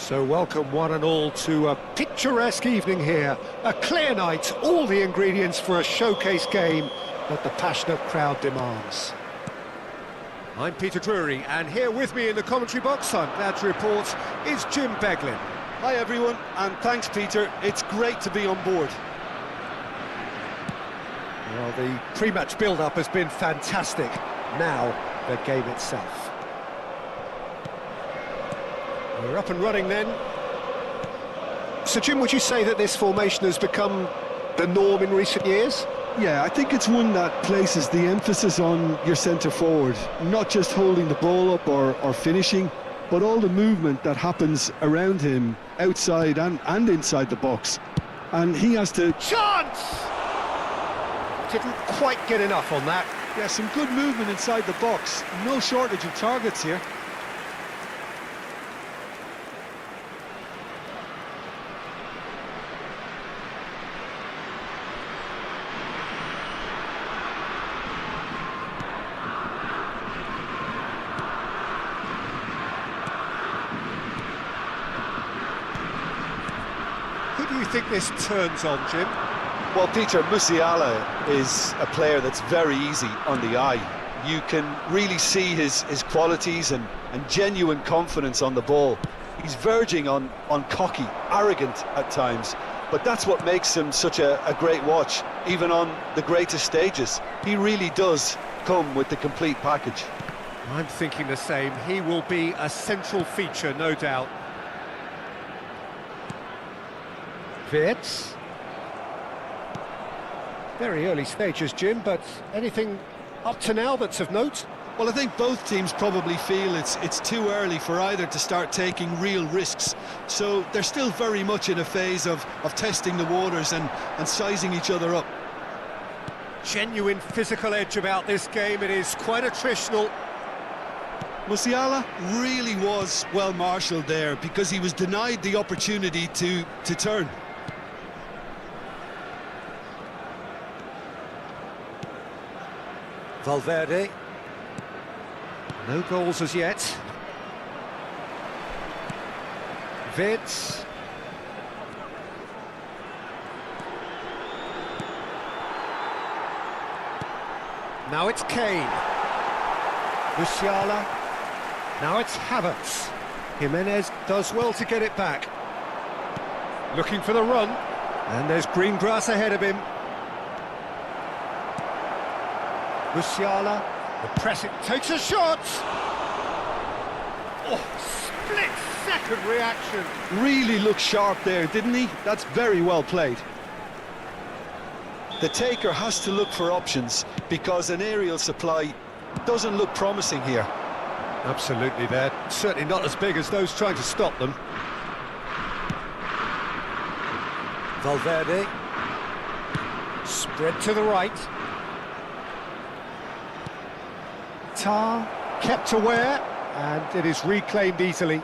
So welcome one and all to a picturesque evening here. A clear night, all the ingredients for a showcase game that the passionate crowd demands. I'm Peter Drury, and here with me in the commentary box, I'm glad to report, is Jim Beglin. Hi everyone, and thanks Peter, it's great to be on board. Well, the pre-match build-up has been fantastic. Now, the game itself. We're up and running then. So Jim, would you say that this formation has become the norm in recent years? Yeah, I think it's one that places the emphasis on your centre forward, not just holding the ball up or finishing, but all the movement that happens around him, outside and inside the box. And he has to... Chance! Didn't quite get enough on that. Yeah, some good movement inside the box. No shortage of targets here. Who do you think this turns on, Jim? Well, Peter, Musiala is a player that's very easy on the eye. You can really see his qualities and genuine confidence on the ball. He's verging on cocky, arrogant at times, but that's what makes him such a great watch, even on the greatest stages. He really does come with the complete package. I'm thinking the same. He will be a central feature, no doubt. Wirtz. Very early stages, Jim, but anything up to now that's of note? Well, I think both teams probably feel it's too early for either to start taking real risks. So they're still very much in a phase of testing the waters and sizing each other up. Genuine physical edge about this game. It is quite attritional. Musiala really was well marshalled there because he was denied the opportunity to turn. Valverde. No goals as yet. Wirtz. Now it's Kane. Musiala. Now it's Havertz. Jimenez does well to get it back. Looking for the run. And there's green grass ahead of him. Musiala, the pressing, takes a shot! Oh, split-second reaction. Really looked sharp there, didn't he? That's very well played. The taker has to look for options because an aerial supply doesn't look promising here. Absolutely, they're certainly not as big as those trying to stop them. Valverde. Spread to the right. Tar kept aware, and it is reclaimed easily.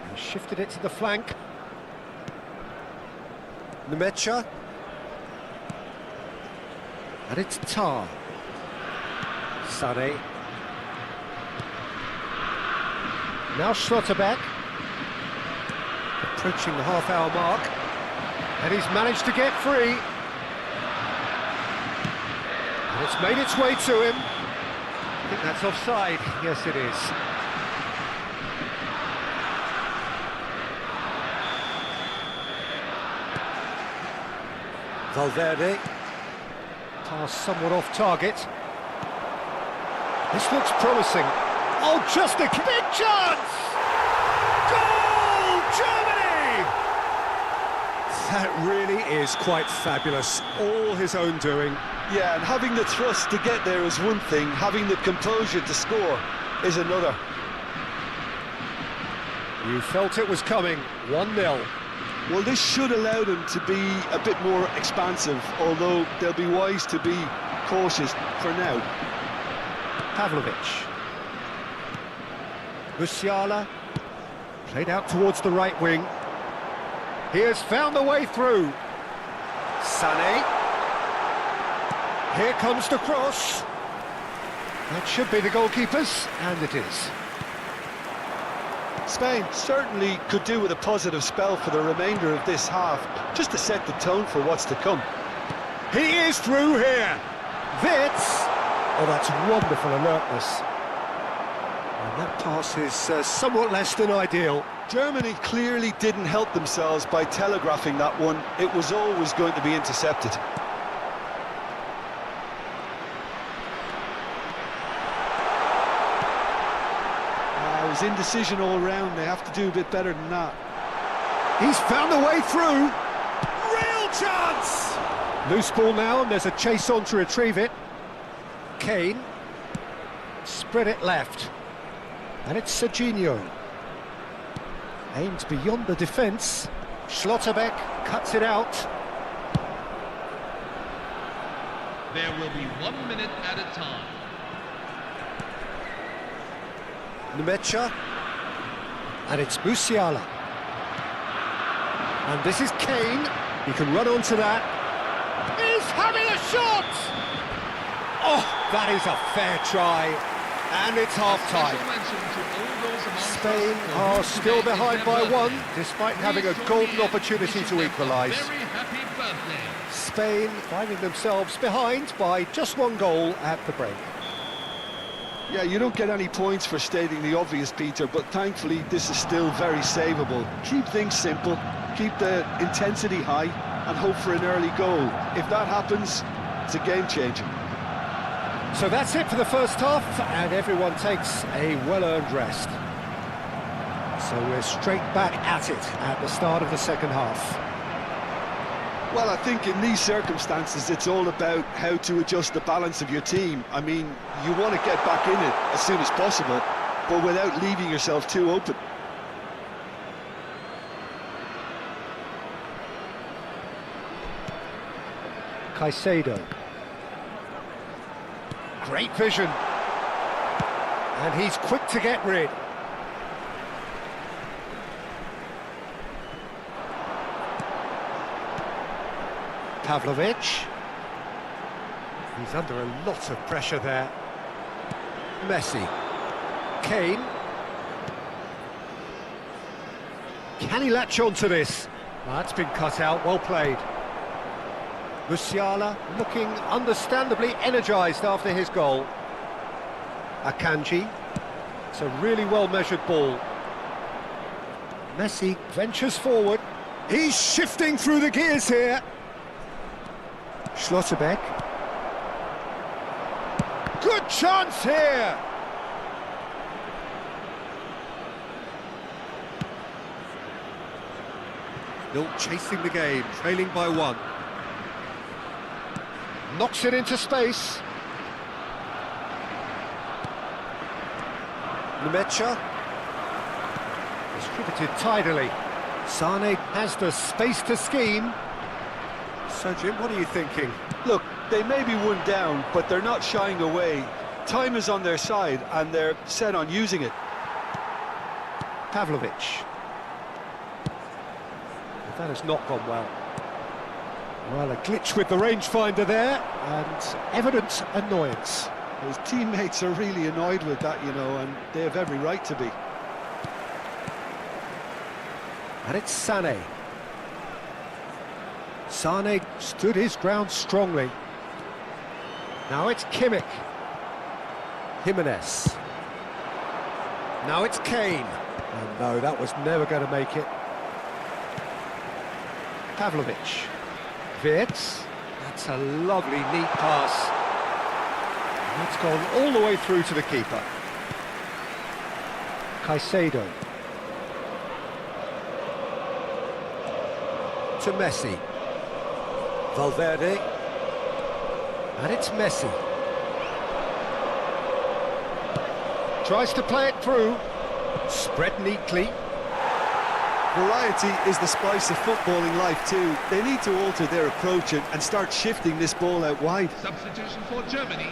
And shifted it to the flank. Nemecha. And it's Tar. Sané. Now Schlotterbeck. Approaching the half-hour mark. And he's managed to get free. And it's made its way to him. I think that's offside. Yes, it is. Valverde. Pass somewhat off target. This looks promising. Oh, just a big chance! Goal, Germany! That really is quite fabulous. All his own doing. Yeah, and having the thrust to get there is one thing, having the composure to score is another. You felt it was coming, 1-0. Well, this should allow them to be a bit more expansive, although they'll be wise to be cautious for now. Pavlovic. Musiala. Played out towards the right wing. He has found the way through. Sané. Here comes the cross. That should be the goalkeeper's, and it is. Spain certainly could do with a positive spell for the remainder of this half, just to set the tone for what's to come. He is through here. Wits. Oh, that's wonderful alertness. And that pass is somewhat less than ideal. Germany clearly didn't help themselves by telegraphing that one. It was always going to be intercepted. It was indecision all round. They have to do a bit better than that. He's found a way through. Real chance! Loose ball now, and there's a chase on to retrieve it. Kane. Spread it left. And it's Serginho. Aimed beyond the defence. Schlotterbeck cuts it out. There will be 1 minute at a time. Nmecha. And it's Musiala. And this is Kane. He can run onto that. He's having a shot! Oh, that is a fair try. And it's half-time. Spain are still behind by one, despite having a golden opportunity to equalise. Spain finding themselves behind by just 1 goal at the break. Yeah, you don't get any points for stating the obvious, Peter, but thankfully this is still very savable. Keep things simple, keep the intensity high, and hope for an early goal. If that happens, it's a game-changer. So that's it for the first half, and everyone takes a well-earned rest. So we're straight back at it at the start of the second half. Well, I think in these circumstances, it's all about how to adjust the balance of your team. I mean, you want to get back in it as soon as possible, but without leaving yourself too open. Caicedo. Great vision. And he's quick to get rid. Pavlovic. He's under a lot of pressure there. Messi. Kane. Can he latch on to this? That's been cut out, well played. Musiala looking understandably energised after his goal. Akanji. It's a really well-measured ball. Messi ventures forward. He's shifting through the gears here. Schlotterbeck. Good chance here! Still chasing the game, trailing by 1. Knocks it into space. Nmecha. Distributed tidily. Sane has the space to scheme. So, Jim, what are you thinking? Look, they may be 1 down, but they're not shying away. Time is on their side, and they're set on using it. Pavlovic. That has not gone well. Well, a glitch with the rangefinder there, and evident annoyance. His teammates are really annoyed with that, you know, and they have every right to be. And it's Sané. Sané stood his ground strongly. Now it's Kimmich. Jimenez. Now it's Kane. And no, that was never going to make it. Pavlovic. Wirtz. That's a lovely, neat pass. And it's gone all the way through to the keeper. Caicedo. To Messi. Valverde. And it's Messi. Tries to play it through. Spread neatly. Variety is the spice of footballing life too. They need to alter their approach and start shifting this ball out wide. Substitution for Germany.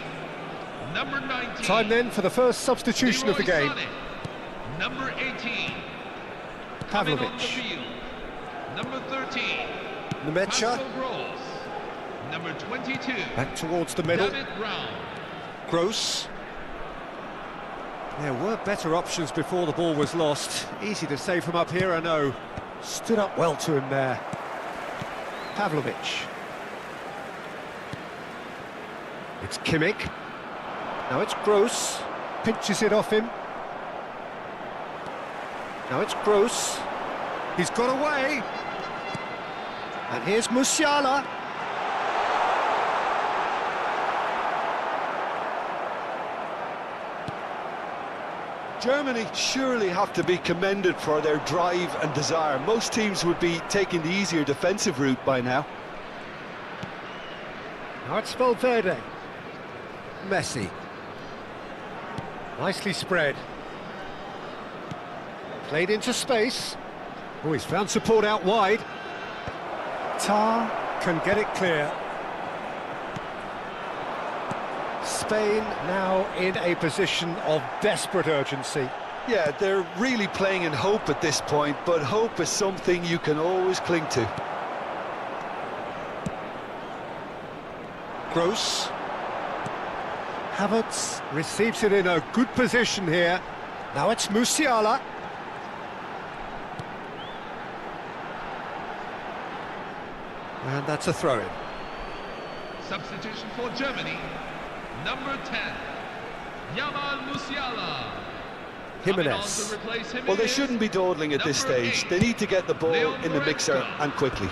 Number 19. Time then for the first substitution of the game. Sané. Number 18. Pavlovic. On the field. Number 13. Nmecha. Number 22. Back towards the middle. David Brown. Gross. There were better options before the ball was lost. Easy to save from up here, I know. Stood up well to him there. Pavlovic. It's Kimmich. Now it's Gross. Pinches it off him. Now it's Gross. He's got away. And here's Musiala. Germany surely have to be commended for their drive and desire. Most teams would be taking the easier defensive route by now. Now it's Valverde. Messi. Nicely spread. Played into space. Oh, he's found support out wide. Tar can get it clear. Spain now in a position of desperate urgency. Yeah, they're really playing in hope at this point, but hope is something you can always cling to. Gross. Havertz receives it in a good position here. Now it's Musiala. And that's a throw-in. Substitution for Germany. Number 10, Yamal Musiala. Jimenez. Well, they shouldn't be dawdling at this stage. They need to get the ball in the mixer and quickly.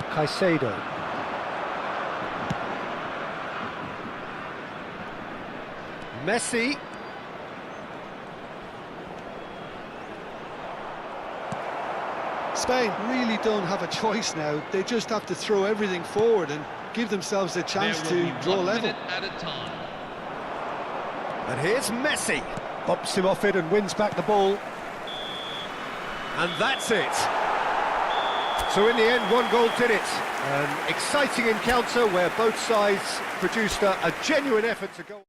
Caicedo. Messi. Spain really don't have a choice now. They just have to throw everything forward and give themselves a chance to draw level. At a time. And here's Messi. Bumps him off it and wins back the ball. And that's it. So in the end, one goal did it. An exciting encounter where both sides produced a genuine effort to go.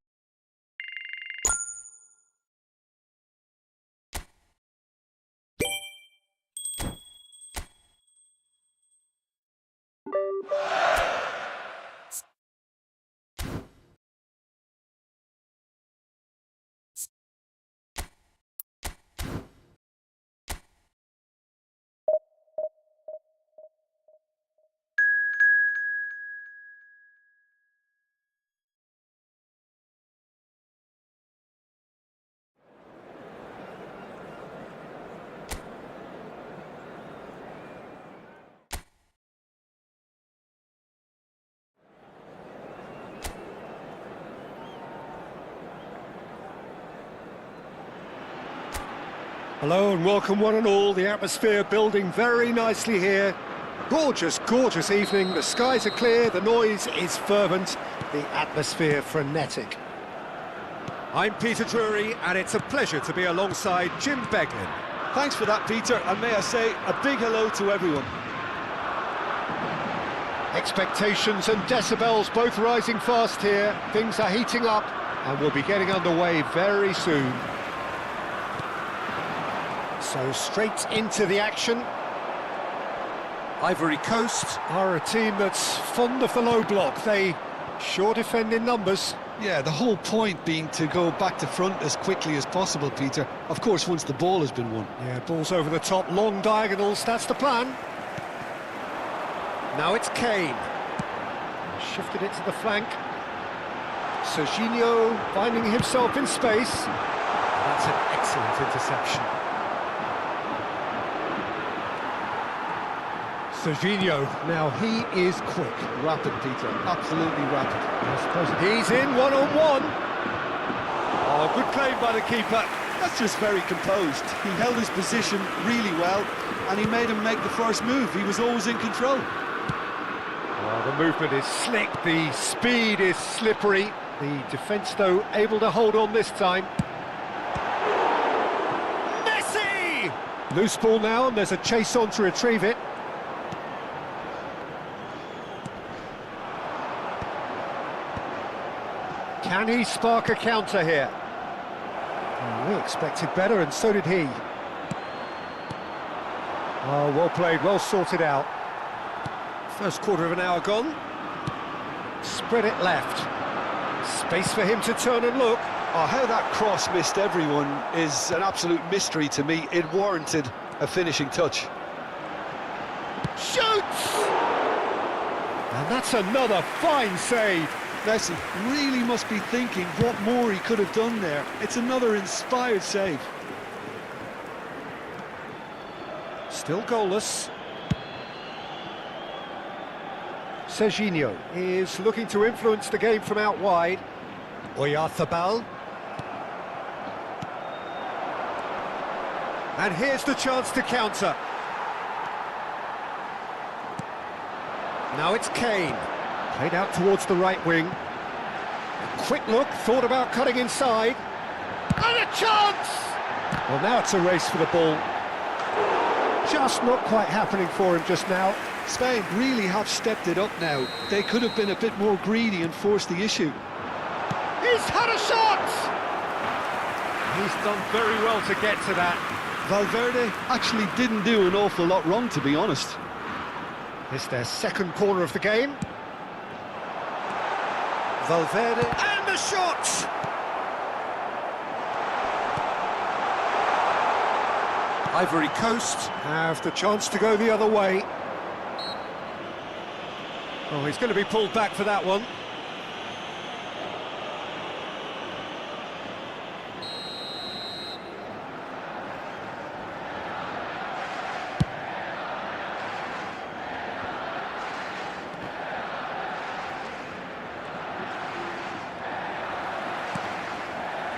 Hello and welcome one and all. The atmosphere building very nicely here. Gorgeous, gorgeous evening. The skies are clear, the noise is fervent, the atmosphere frenetic. I'm Peter Drury and it's a pleasure to be alongside Jim Beglin. Thanks for that, Peter, and may I say a big hello to everyone. Expectations and decibels both rising fast here. Things are heating up and we'll be getting underway very soon. So straight into the action. Ivory Coast are a team that's fond of the low block. They sure defend in numbers. Yeah, the whole point being to go back to front as quickly as possible, Peter. Of course, once the ball has been won. Yeah, ball's over the top, long diagonals, that's the plan. Now it's Kane. Shifted it to the flank. Serginho finding himself in space. That's an excellent interception. Serginho, now he is quick. Rapid, Peter, absolutely rapid. I suppose he's in one-on-one. Oh, good claim by the keeper. That's just very composed. He held his position really well, and he made him make the first move. He was always in control. Oh, the movement is slick, the speed is slippery. The defence, though, able to hold on this time. Messi! Loose ball now, and there's a chase on to retrieve it. Can he spark a counter here? Oh, we expected better, and so did he. Oh, well played, well sorted out. First quarter of an hour gone. Spread it left. Space for him to turn and look. Oh, how that cross missed everyone is an absolute mystery to me. It warranted a finishing touch. Shoots! And that's another fine save. Messi really must be thinking what more he could have done there. It's another inspired save. Still goalless. Serginho is looking to influence the game from out wide. Oyarzabal. And here's the chance to counter. Now it's Kane. Played out towards the right wing. A quick look, thought about cutting inside. And a chance! Well, now it's a race for the ball. Just not quite happening for him just now. Spain really have stepped it up now. They could have been a bit more greedy and forced the issue. He's had a shot! He's done very well to get to that. Valverde actually didn't do an awful lot wrong, to be honest. It's their second corner of the game. Valverde, and the shot! Ivory Coast have the chance to go the other way. Oh, he's going to be pulled back for that one.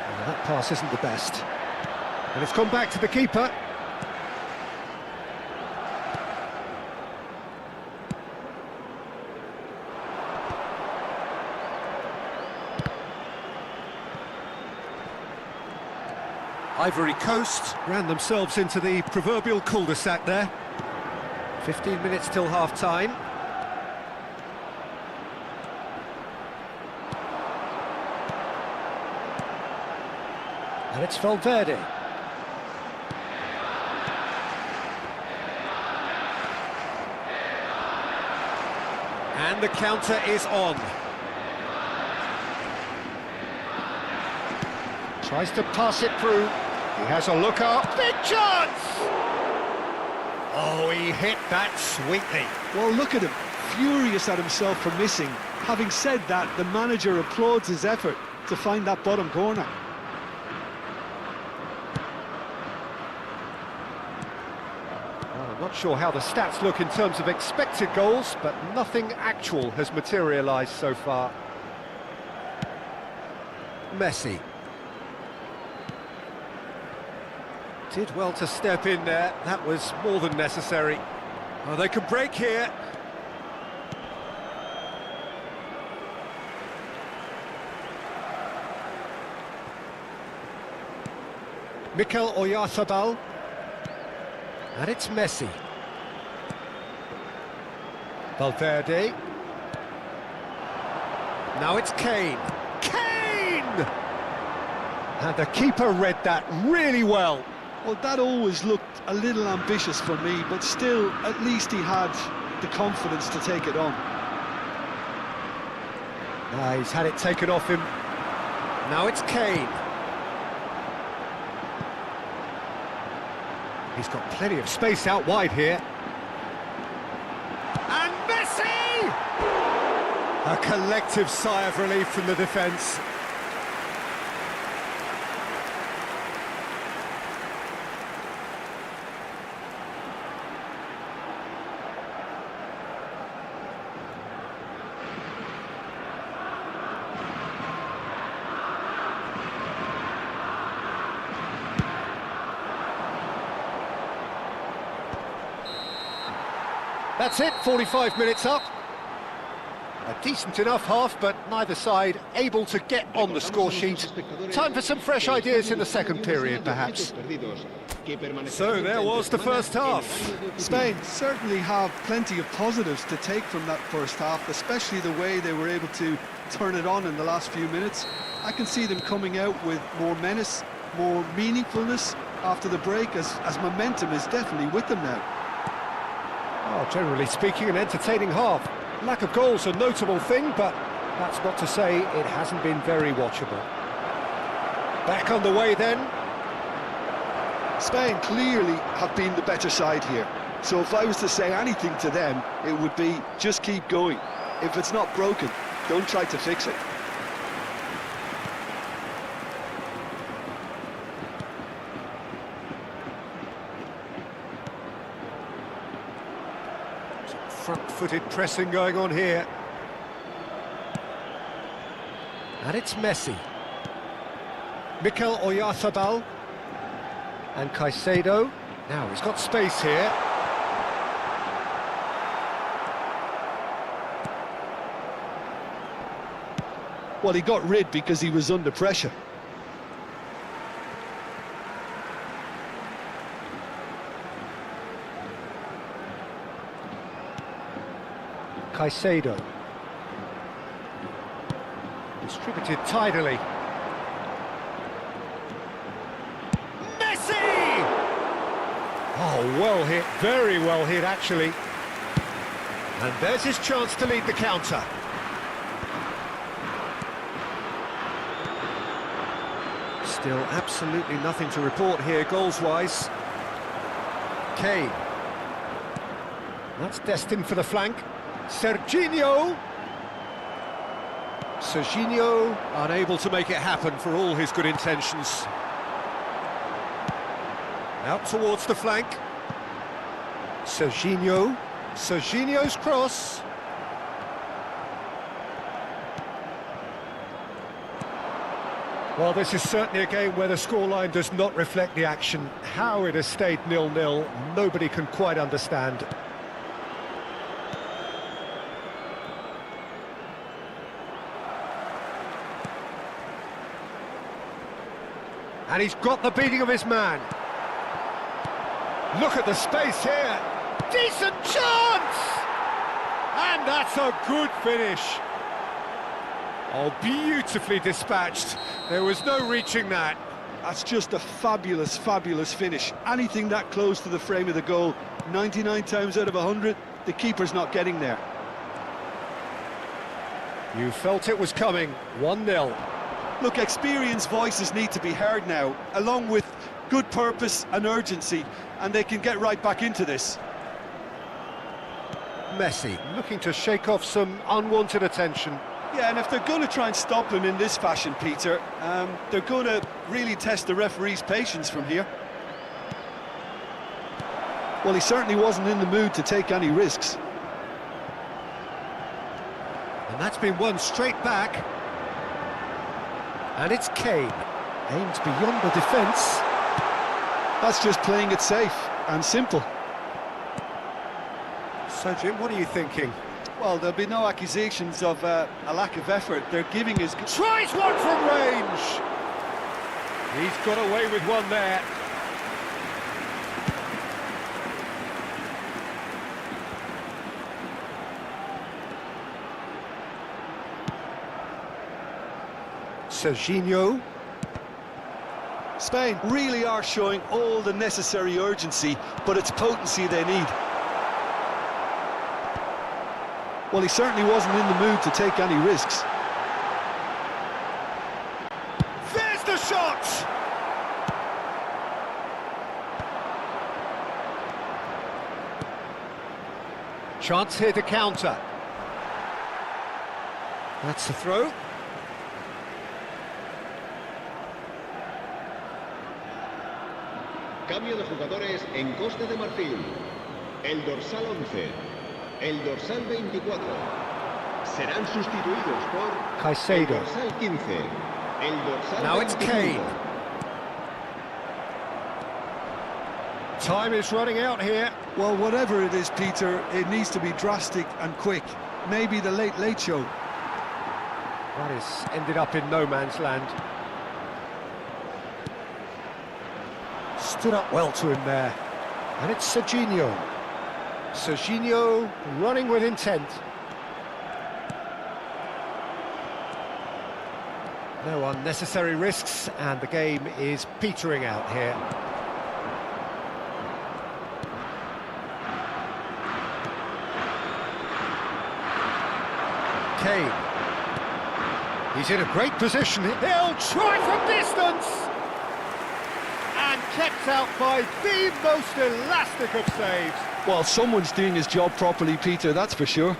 Well, that pass isn't the best. And it's gone back to the keeper. Ivory Coast ran themselves into the proverbial cul-de-sac there. 15 minutes till half-time. And it's Valverde. And the counter is on. Tries to pass it through. He has a look up. Big chance! Oh, he hit that sweetly. Well, look at him, furious at himself for missing. Having said that, the manager applauds his effort to find that bottom corner. Well, I'm not sure how the stats look in terms of expected goals, but nothing actual has materialised so far. Messi. Did well to step in there, that was more than necessary. Oh, they can break here. Mikel Oyarzabal. And it's Messi. Valverde. Now it's Kane. Kane! And the keeper read that really well. Well, that always looked a little ambitious for me, but still, at least he had the confidence to take it on. He's had it taken off him. Now it's Kane. He's got plenty of space out wide here. And Messi! A collective sigh of relief from the defence. That's it, 45 minutes up. A decent enough half, but neither side able to get on the score sheet. Time for some fresh ideas in the second period, perhaps. So there was the first half. Spain certainly have plenty of positives to take from that first half, especially the way they were able to turn it on in the last few minutes. I can see them coming out with more menace, more meaningfulness after the break, as momentum is definitely with them now. Well, generally speaking, an entertaining half. Lack of goals a notable thing, but that's not to say it hasn't been very watchable. Back on the way then. Spain clearly have been the better side here. So if I was to say anything to them, it would be just keep going. If it's not broken, don't try to fix it. Front-footed pressing going on here. And it's Messi. Mikel Oyarzabal. And Caicedo. Now he's got space here. Well, he got rid because he was under pressure. Caicedo. Distributed tidily. Messi! Oh, well hit, very well hit actually. And there's his chance to lead the counter. Still absolutely nothing to report here goals-wise. Kane. That's destined for the flank. Serginho unable to make it happen for all his good intentions. Out towards the flank. Serginho's cross. Well, this is certainly a game where the scoreline does not reflect the action. How it has stayed 0-0, nobody can quite understand. And he's got the beating of his man. Look at the space here. Decent chance! And that's a good finish. Oh, beautifully dispatched. There was no reaching that. That's just a fabulous, fabulous finish. Anything that close to the frame of the goal, 99 times out of 100, the keeper's not getting there. You felt it was coming. 1-0. Look, experienced voices need to be heard now, along with good purpose and urgency, and they can get right back into this. Messi looking to shake off some unwanted attention. Yeah, and if they're going to try and stop him in this fashion, Peter, they're going to really test the referee's patience from here. Well, he certainly wasn't in the mood to take any risks. And that's been won straight back. And it's Kane, aimed beyond the defence. That's just playing it safe and simple. So, Jim, what are you thinking? Well, there'll be no accusations of a lack of effort. They're giving his... Tries one from range! He's got away with one there. Serginho. Spain really are showing all the necessary urgency, but it's potency they need. Well, he certainly wasn't in the mood to take any risks. There's the shot! Chance here to counter. That's the throw. Cambio de jugadores en Costa de Marfil. El dorsal 11, el dorsal 24 serán sustituidos por Caicedo. el dorsal 15, el dorsal Now it's 25. Kane. Time is running out here. Well, whatever it is, Peter, it needs to be drastic and quick. Maybe the late show. That has ended up in no man's land. Stood up well to him there. And it's Serginho. Serginho running with intent. No unnecessary risks, and the game is petering out here. Kane. He's in a great position. He'll try from distance! And kept out by the most elastic of saves. Well, someone's doing his job properly, Peter, that's for sure.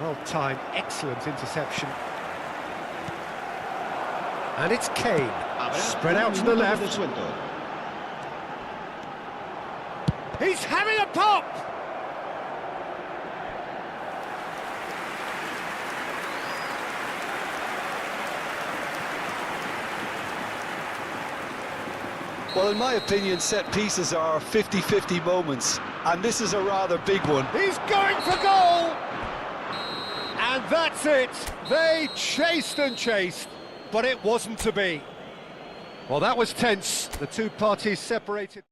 Well timed, excellent interception. And it's Kane. Spread out to the left. He's having a pop! Well, in my opinion, set pieces are 50-50 moments, and this is a rather big one. He's going for goal! And that's it. They chased and chased, but it wasn't to be. Well, that was tense. The two parties separated.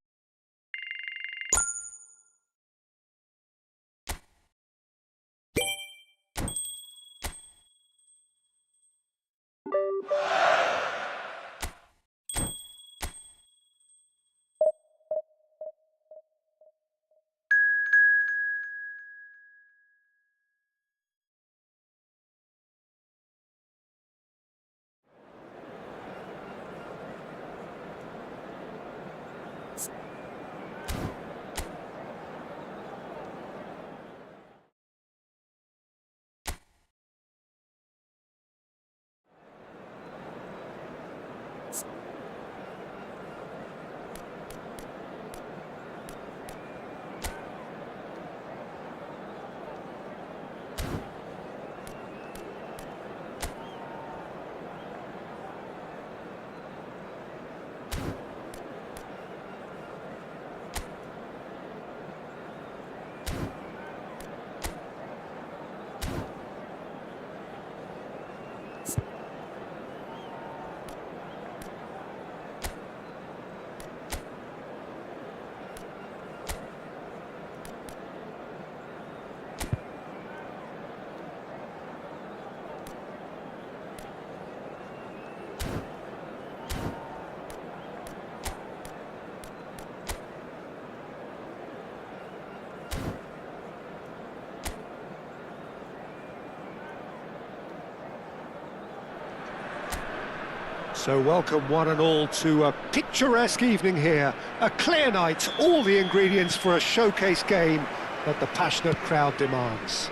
So welcome one and all to a picturesque evening here. A clear night, all the ingredients for a showcase game that the passionate crowd demands.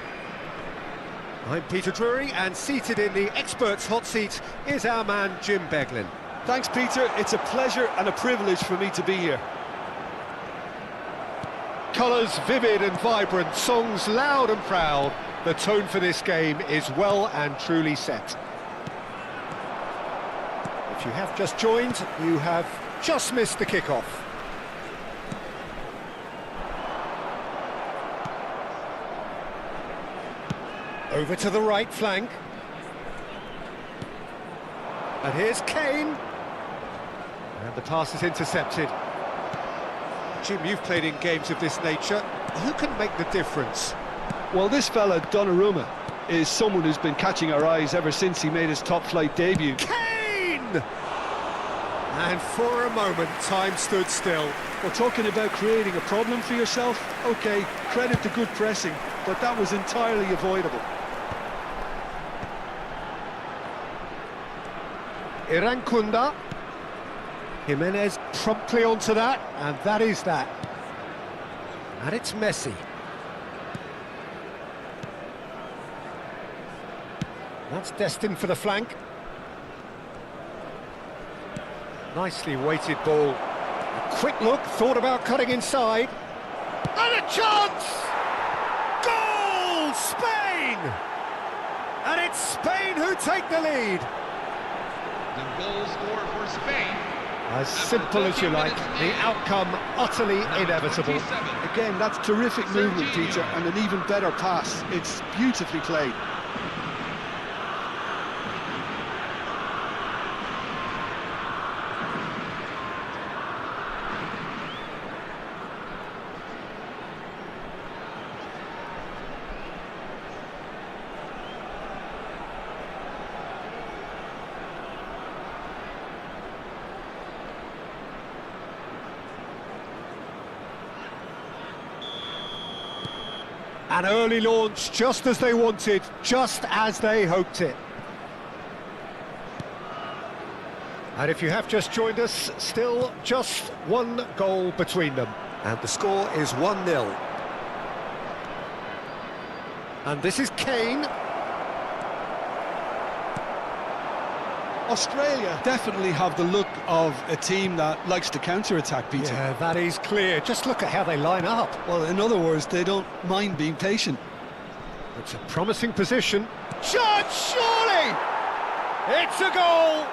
I'm Peter Drury, and seated in the experts' hot seat is our man Jim Beglin. Thanks, Peter. It's a pleasure and a privilege for me to be here. Colours vivid and vibrant, songs loud and proud. The tone for this game is well and truly set. If you have just joined, you have just missed the kickoff. Over to the right flank. And here's Kane. And the pass is intercepted. Jim, you've played in games of this nature. Who can make the difference? Well, this fella, Donnarumma, is someone who's been catching our eyes ever since he made his top-flight debut. Kane! And for a moment, time stood still. We're talking about creating a problem for yourself? OK, credit to good pressing, but that was entirely avoidable. Irankunda. Jimenez promptly onto that, and that is that. And it's Messi. That's destined for the flank. Nicely weighted ball. A quick look, thought about cutting inside. And a chance! Goal! Spain! And it's Spain who take the lead. The goal scorer for Spain. As simple as you like, the outcome utterly inevitable. Again, that's terrific movement, Peter, and an even better pass. It's beautifully played. An early launch, just as they wanted, just as they hoped it. And if you have just joined us, still just one goal between them. And the score is 1-0. And this is Kane. Australia definitely have the look of a team that likes to counter-attack, Peter. Yeah, that is clear. Just look at how they line up. Well, in other words, they don't mind being patient. It's a promising position. Shot, surely! It's a goal!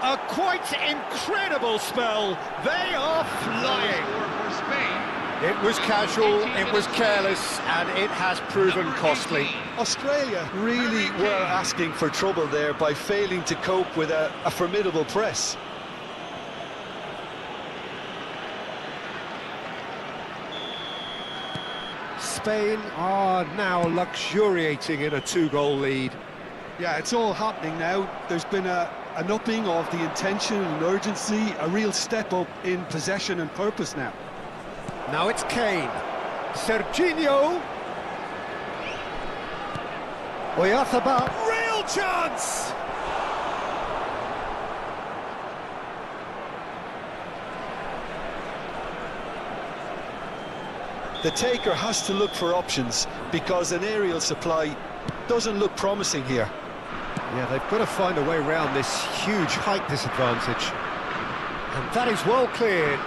A quite incredible spell. They are flying. For Spain. It was casual, it was careless, and it has proven costly. Australia really were asking for trouble there by failing to cope with a formidable press. Spain are now luxuriating in a two-goal lead. Yeah, it's all happening now. There's been an upping of the intention and urgency, a real step up in possession and purpose now. Now it's Kane. Serginho. Oyarzabal. Real chance! The taker has to look for options because an aerial supply doesn't look promising here. Yeah, they've got to find a way around this huge height disadvantage. And that is well cleared.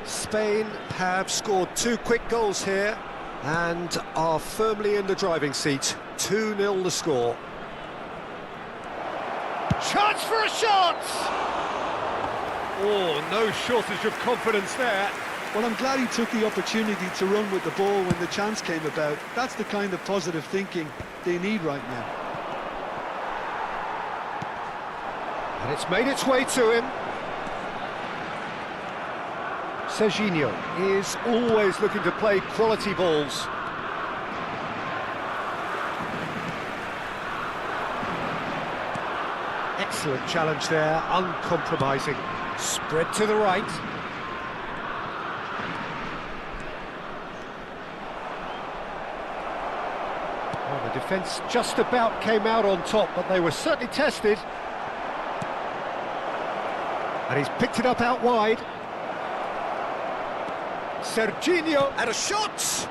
Spain have scored 2 quick goals here and are firmly in the driving seat. 2-0 the score. Chance for a shot! Oh, no shortage of confidence there. Well, I'm glad he took the opportunity to run with the ball when the chance came about. That's the kind of positive thinking they need right now. And it's made its way to him. Serginho is always looking to play quality balls. Excellent challenge there, uncompromising. Spread to the right. Well, the defence just about came out on top, but they were certainly tested. And he's picked it up out wide. Serginho, and a shot!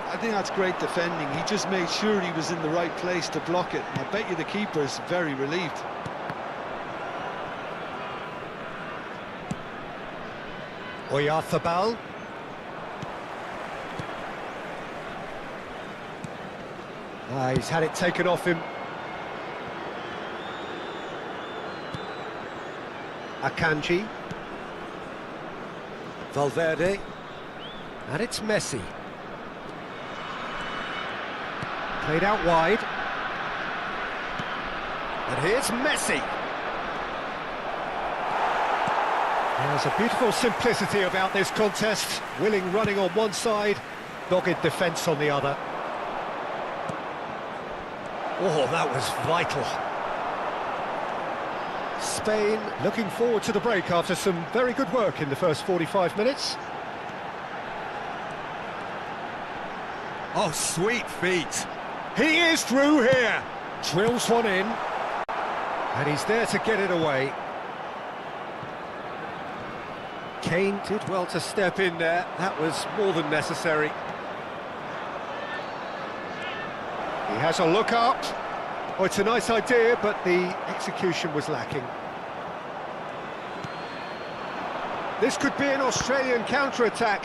I think that's great defending. He just made sure he was in the right place to block it. I bet you the keeper's very relieved. Oyarzabal. He's had it taken off him. Akanji. Valverde. And it's Messi. Played out wide. And here's Messi. There's a beautiful simplicity about this contest. Willing running on one side, dogged defence on the other. Oh, that was vital. Spain looking forward to the break after some very good work in the first 45 minutes. Oh, sweet feet. He is through here. Drills one in. And he's there to get it away. Kane did well to step in there. That was more than necessary. He has a look up. Oh, it's a nice idea, but the execution was lacking. This could be an Australian counter-attack.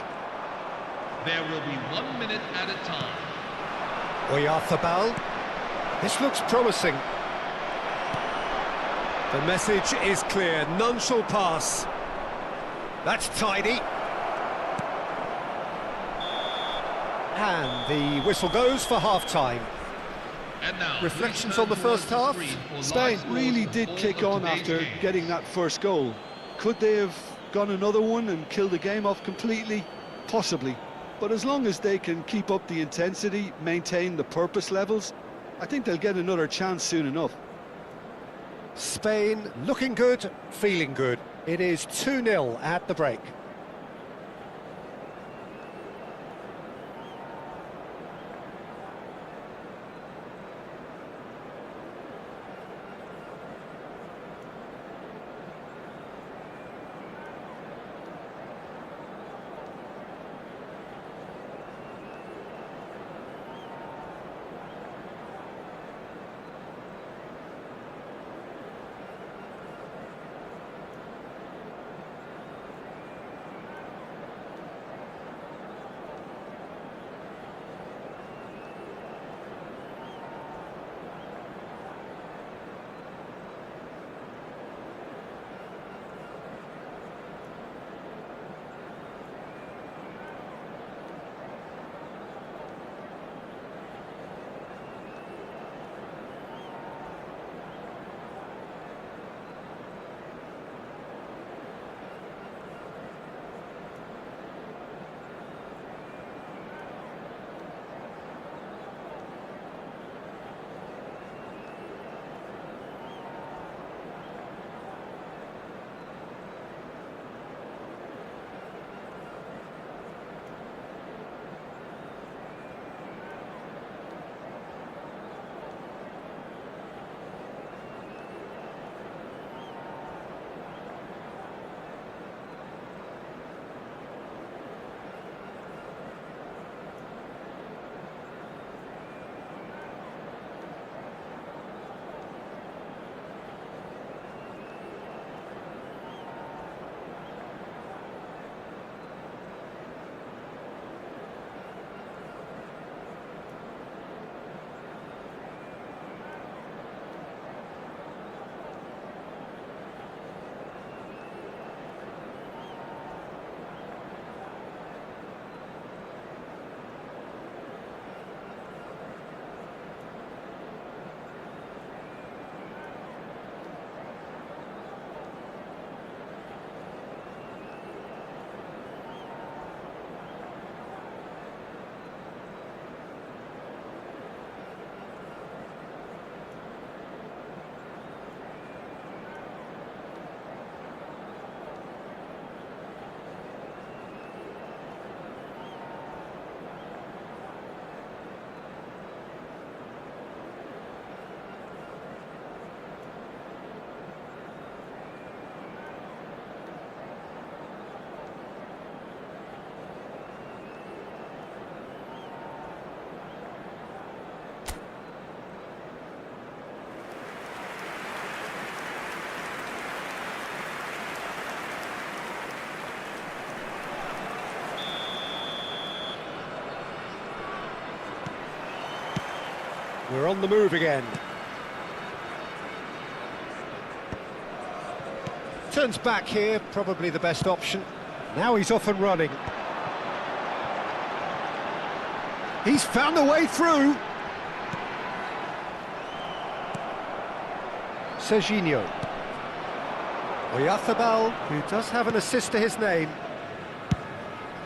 There will be 1 minute at a time. Oyarzabal. This looks promising. The message is clear. None shall pass. That's tidy. And the whistle goes for half-time. And now, Reflections on the first half? Spain really did kick on after getting that first goal. Could they have gone another one and killed the game off completely? Possibly. But as long as they can keep up the intensity, maintain the purpose levels, I think they'll get another chance soon enough. Spain looking good, feeling good. It is 2-0 at the break. We're on the move again. Turns back here, probably the best option. Now he's off and running. He's found a way through. Serginho. eFootbal, who does have an assist to his name.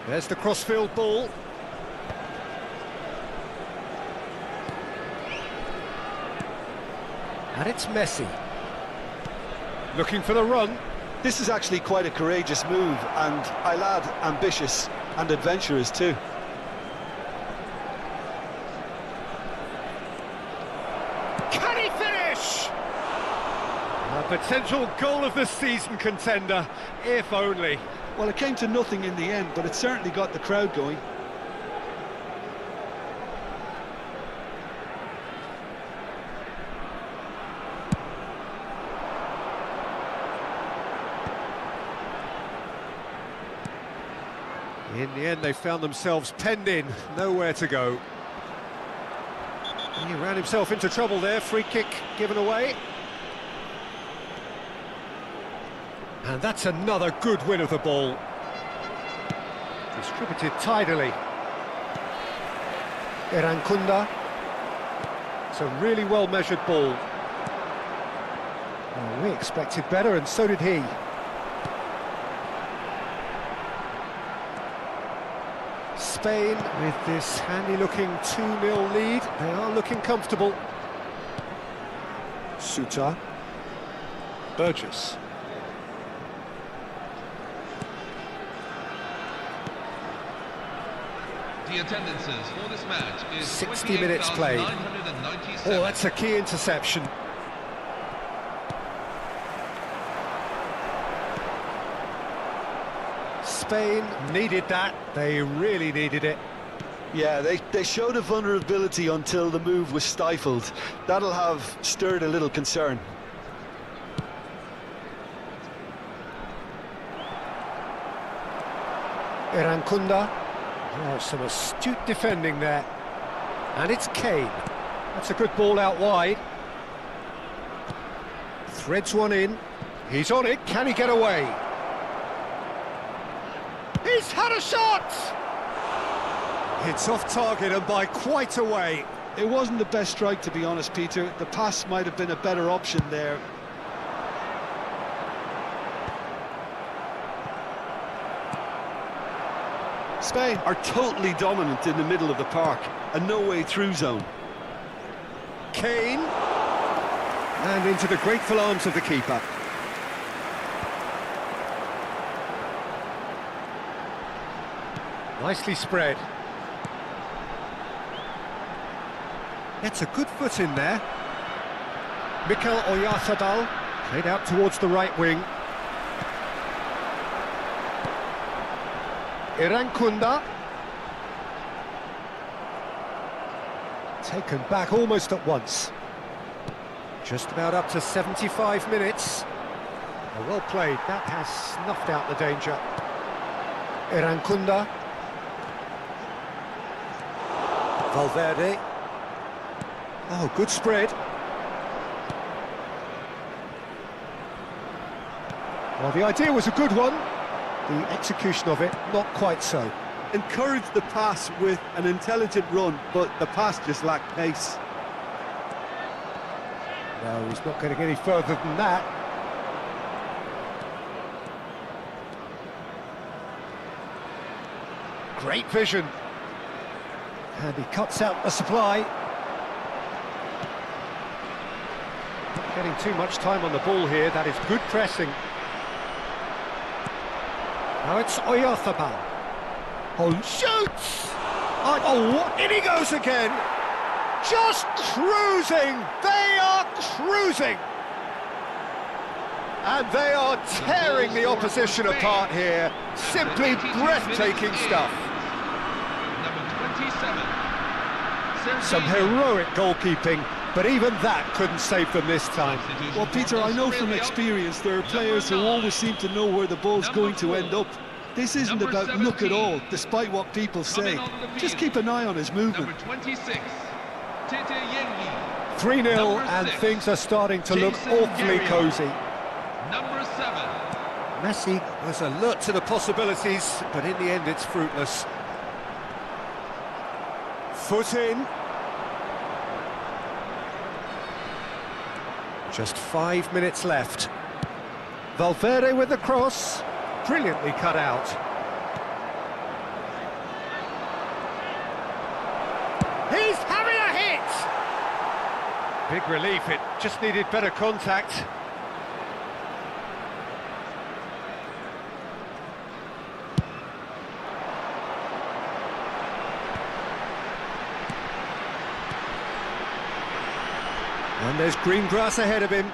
There's the crossfield ball. And it's Messi. Looking for the run. This is actually quite a courageous move, and I'll add ambitious and adventurous too. Can he finish? A potential goal of the season contender, if only. Well, it came to nothing in the end, but it certainly got the crowd going. In the end, they found themselves penned in, nowhere to go. He ran himself into trouble there, free kick given away. And that's another good win of the ball. Distributed tidily. Erankunda. It's a really well-measured ball. Well, we expected better, and so did he. Spain, with this handy-looking 2-0 lead, they are looking comfortable. Suter. Burgess. The attendances for this match is 60 minutes played. 28,997. Oh, that's a key interception. Spain needed that. They really needed it. Yeah, they showed a vulnerability until the move was stifled. That'll have stirred a little concern. Irankunda. Oh, some astute defending there. And it's Kane. That's a good ball out wide. Threads one in. He's on it. Can he get away? He's had a shot! It's off target and by quite a way. It wasn't the best strike, to be honest, Peter. The pass might have been a better option there. Spain are totally dominant in the middle of the park, a no-way through zone. Kane. And into the grateful arms of the keeper. Nicely spread. Gets a good foot in there. Mikel Oyarzabal played out towards the right wing. Irankunda. Taken back almost at once. Just about up to 75 minutes. Well played, that has snuffed out the danger. Irankunda. Valverde. Oh, good spread. Well, the idea was a good one. The execution of it, not quite so. Encouraged the pass with an intelligent run, but the pass just lacked pace. No, he's not getting any further than that. Great vision. And he cuts out the supply. Not getting too much time on the ball here. That is good pressing. Now it's Oyarzabal. Oh, shoots! Oh, in he goes again! Just cruising! They are cruising! And they are tearing the opposition apart here. Simply breathtaking stuff. Number 27. Some heroic goalkeeping, but even that couldn't save them this time. Well, Peter, I know from experience there are players who always seem to know wwhere the ball's going to end up. This isn't about luck at all, despite what people say. Just keep an eye on his movement. Number 26. Tete Yengi. 3-0 and things are starting to look awfully cosy. Number 7. Messi was alert to the possibilities, but in the end it's fruitless. Foot in. Just 5 minutes left. Valverde with the cross. Brilliantly cut out. He's having a hit! Big relief, it just needed better contact. And there's green grass ahead of him.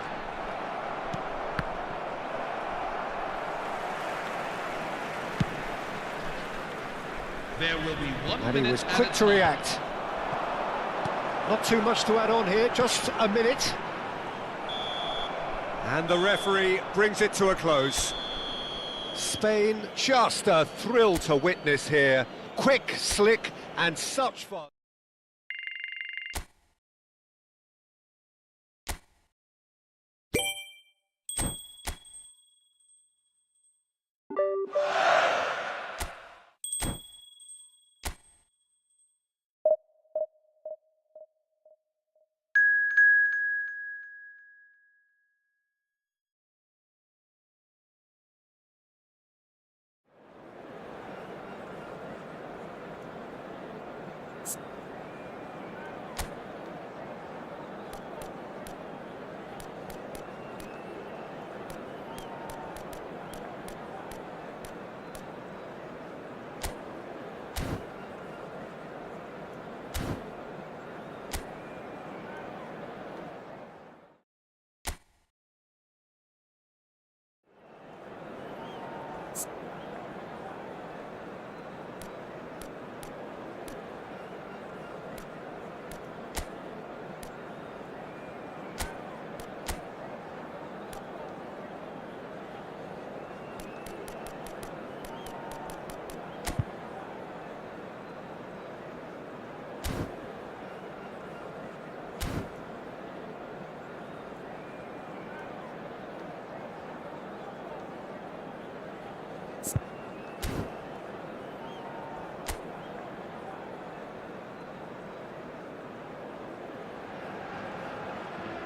There will be 1 And minute he was at quick a to time. react. Not too much to add on here, just a minute. And the referee brings it to a close. Spain, just a thrill to witness here. Quick, slick, and such fun.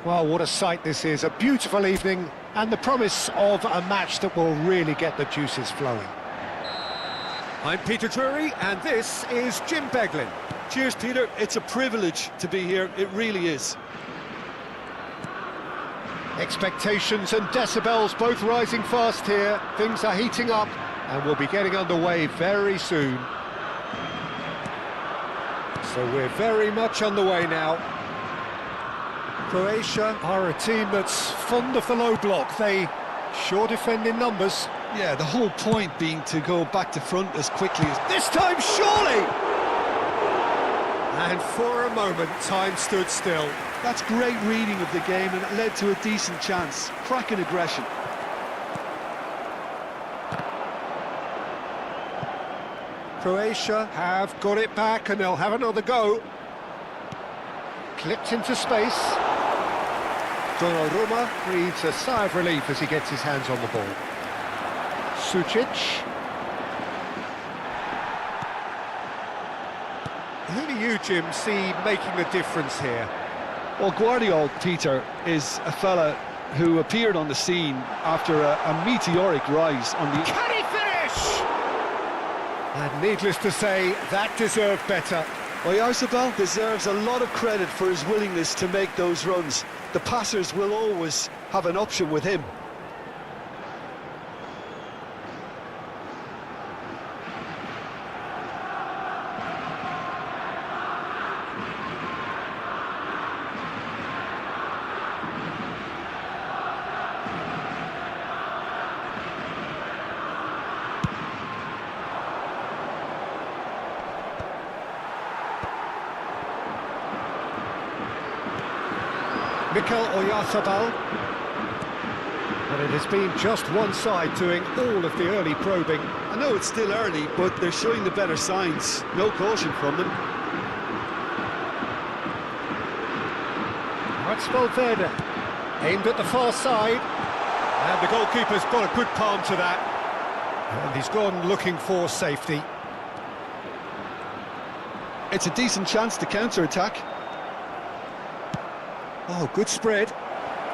Well, what a sight this is. A beautiful evening and the promise of a match that will really get the juices flowing. I'm Peter Drury and this is Jim Beglin. Cheers, Peter. It's a privilege to be here. It really is. Expectations and decibels both rising fast here. Things are heating up and we'll be getting underway very soon. So we're very much on the way now. Croatia are a team that's fond of the low block. They sure defend in numbers. Yeah, the whole point being to go back to front as quickly as... This time, surely! And for a moment, time stood still. That's great reading of the game and it led to a decent chance. Cracking aggression. Croatia have got it back and they'll have another go. Clipped into space. Donnarumma breathes a sigh of relief as he gets his hands on the ball. Sučić. Who do you, Jim, see making the difference here? Well, Guardiola, Peter, is a fella who appeared on the scene after a meteoric rise on the... Can he finish? And needless to say, that deserved better. eFootbal deserves a lot of credit for his willingness to make those runs. The passers will always have an option with him. Mikel Oyarzabal. And it has been just one side doing all of the early probing. I know it's still early, but they're showing the better signs. No caution from them. That's Valverde, aimed at the far side. And the goalkeeper's got a good palm to that. And he's gone looking for safety. It's a decent chance to counter-attack. Oh, good spread.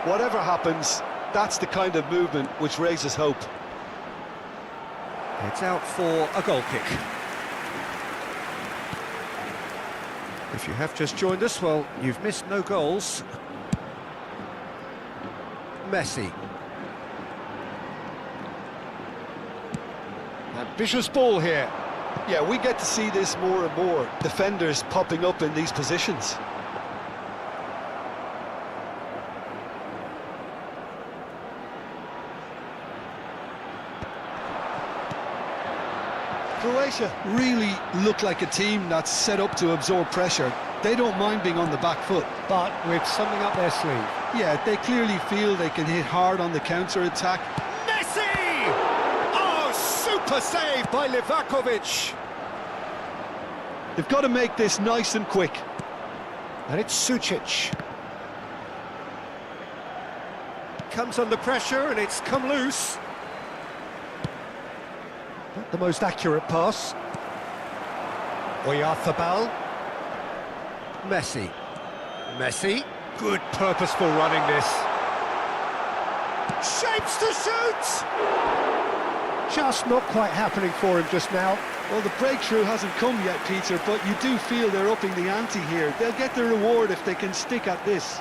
Whatever happens, that's the kind of movement which raises hope. It's out for a goal kick. If you have just joined us, well, you've missed no goals. Messi. Ambitious ball here. Yeah, we get to see this more and more. Defenders popping up in these positions. Croatia really look like a team that's set up to absorb pressure. They don't mind being on the back foot. But with something up their sleeve. Yeah, they clearly feel they can hit hard on the counter-attack. Messi! Oh, super save by Livakovic. They've got to make this nice and quick. And it's Sučić. Comes under pressure and it's come loose. Not the most accurate pass. Oyarzabal. Messi. Messi. Good purposeful running this. Shapes to shoot! Just not quite happening for him just now. Well, the breakthrough hasn't come yet, Peter, but you do feel they're upping the ante here. They'll get the reward if they can stick at this.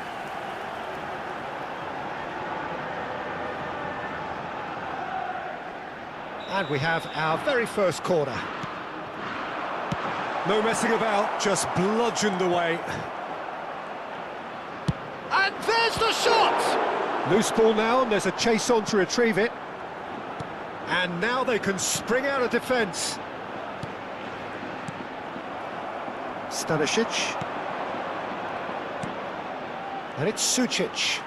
And we have our very first corner. No messing about, just bludgeoned away. And there's the shot! Loose ball now, and there's a chase on to retrieve it. And now they can spring out of defence. Stanisic. And it's Sučić.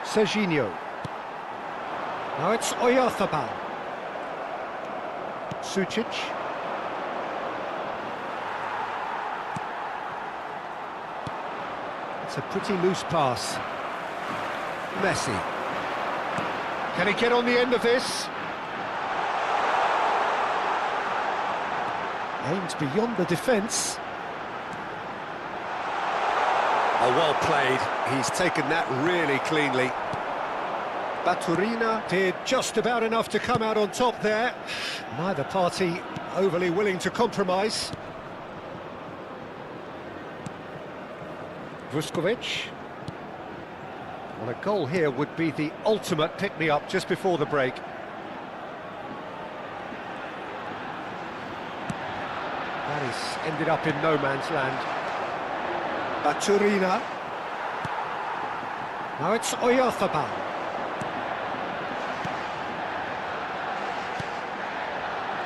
Serginho. Now it's Oyarzabal. Sučić. It's a pretty loose pass. Messi. Can he get on the end of this? Aimed beyond the defence. Oh, well played. He's taken that really cleanly. Baturina did just about enough to come out on top there. Neither party overly willing to compromise. Vuskovic. Well, a goal here would be the ultimate pick-me-up just before the break. That is ended up in no man's land. Baturina. Now it's Oyarzabal.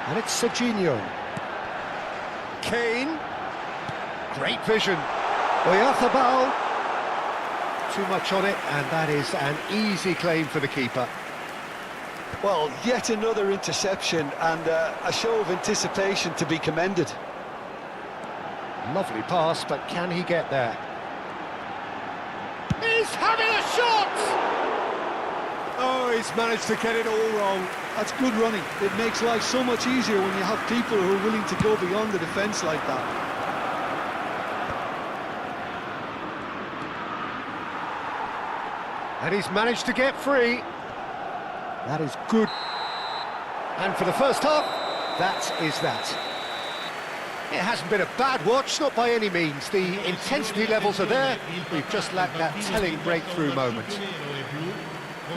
And it's Serginho. Kane. Great vision. Oyarzabal. Too much on it, and that is an easy claim for the keeper. Well, yet another interception and a show of anticipation to be commended. Lovely pass, but can he get there? He's having a shot! Oh, he's managed to get it all wrong. That's good running. It makes life so much easier when you have people who are willing to go beyond the defence like that. And he's managed to get free. That is good. And for the first half, that is that. It hasn't been a bad watch, not by any means. The intensity levels are there. We've just lacked that telling breakthrough moment.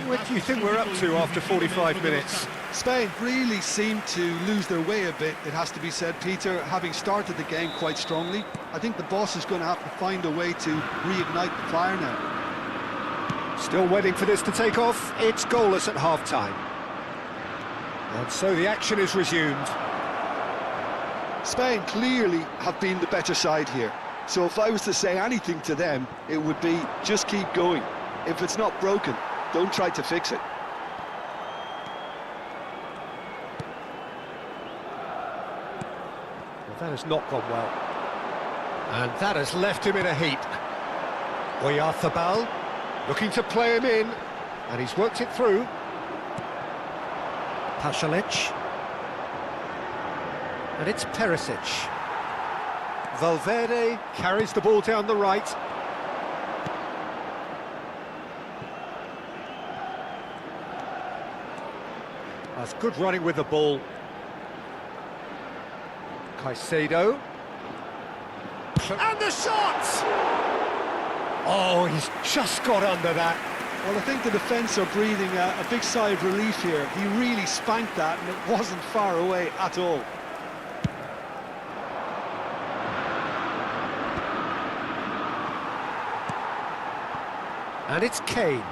What do you think we're up to after 45 minutes? Spain really seem to lose their way a bit, it has to be said, Peter, having started the game quite strongly. I think the boss is going to have to find a way to reignite the fire now. Still waiting for this to take off. It's goalless at half-time. And so the action is resumed. Spain clearly have been the better side here. So if I was to say anything to them, it would be just keep going. If it's not broken, don't try to fix it. Well, that has not gone well. And that has left him in a heap. Oyarzabal looking to play him in, and he's worked it through. Pasalic. And it's Perisic. Valverde carries the ball down the right. That's good running with the ball. Caicedo. And the shot! Oh, he's just got under that. Well, I think the defence are breathing a big sigh of relief here. He really spanked that, and it wasn't far away at all. And it's Kane.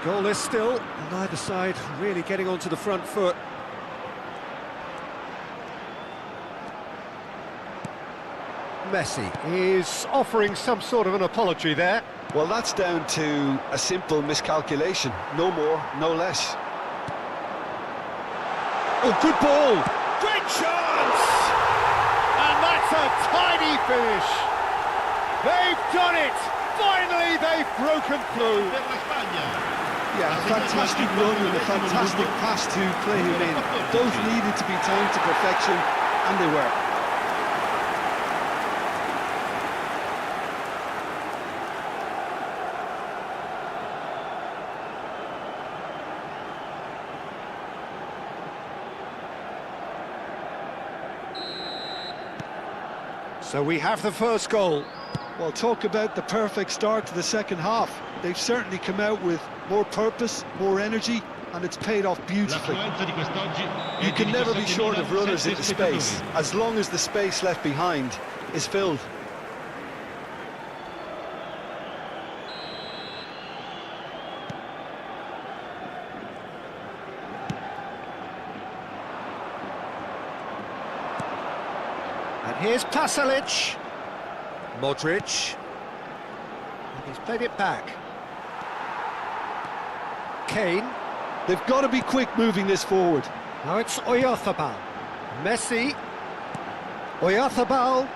Goalless still, neither side really getting onto the front foot. Messi is offering some sort of an apology there. Well, that's down to a simple miscalculation. No more, no less. Oh, good ball! Great chance! And that's a tiny finish! They've done it! Finally, they've broken through! Yeah, a fantastic run and a fantastic pass to play him in. Both needed to be timed to perfection, and they were. So we have the first goal. Well, talk about the perfect start to the second half. They've certainly come out with more purpose, more energy, and it's paid off beautifully. You can never be short of runners into space, as long as the space left behind is filled. And here's Pasalic. Modric. And he's played it back. Kane. They've got to be quick moving this forward. Now it's Oyarzabal. Messi. Oyarzabal.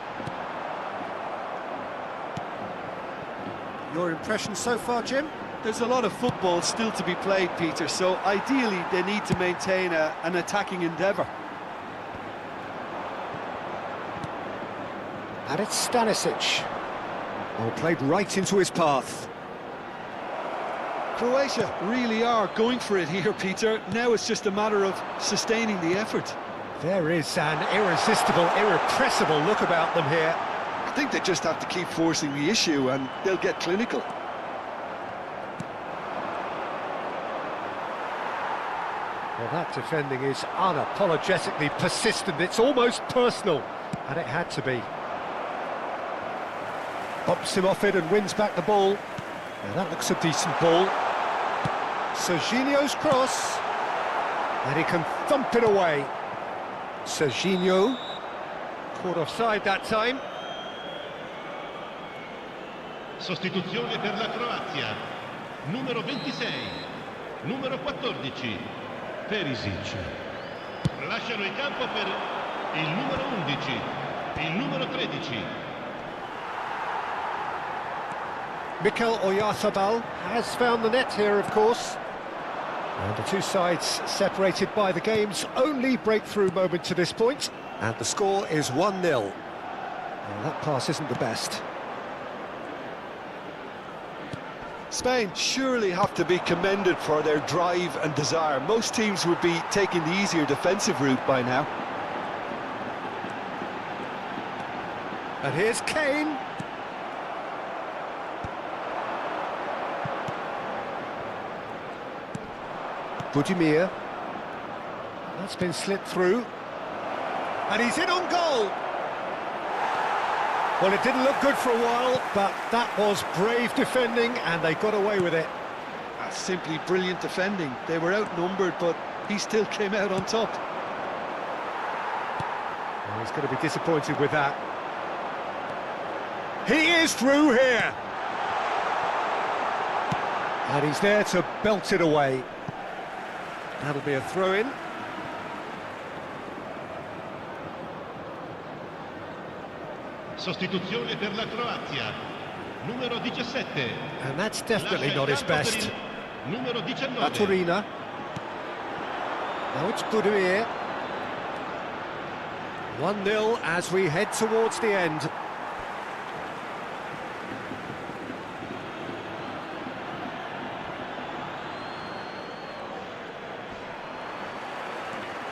Your impression so far, Jim? There's a lot of football still to be played, Peter, so ideally they need to maintain an attacking endeavour. And it's Stanisic. Well, played right into his path. Croatia really are going for it here, Peter. Now it's just a matter of sustaining the effort. There is an irresistible, irrepressible look about them here. I think they just have to keep forcing the issue and they'll get clinical. Well, that defending is unapologetically persistent. It's almost personal, and it had to be. Bumps him off it and wins back the ball. Now that looks a decent ball. Serginho's cross, and he can thump it away. Serginho, caught offside that time. Sostituzione per la Croazia. Numero 26, numero 14, Perisic. Lasciano il campo per il numero 11, il numero 13. Mikel Oyarzabal has found the net here, of course. And the two sides separated by the game's only breakthrough moment to this point. And the score is 1-0. Well, that pass isn't the best. Spain surely have to be commended for their drive and desire. Most teams would be taking the easier defensive route by now. And here's Kane. Budimir. That's been slit through. And he's in on goal. Well, it didn't look good for a while, but that was brave defending, and they got away with it. That's simply brilliant defending. They were outnumbered, but he still came out on top. Well, he's going to be disappointed with that. He is through here. And he's there to belt it away. That'll be a throw-in. Sostituzione per la Croazia. Numero 17. And that's definitely not his best. Numero 19. Aturina. Now it's Budimir. 1-0 as we head towards the end.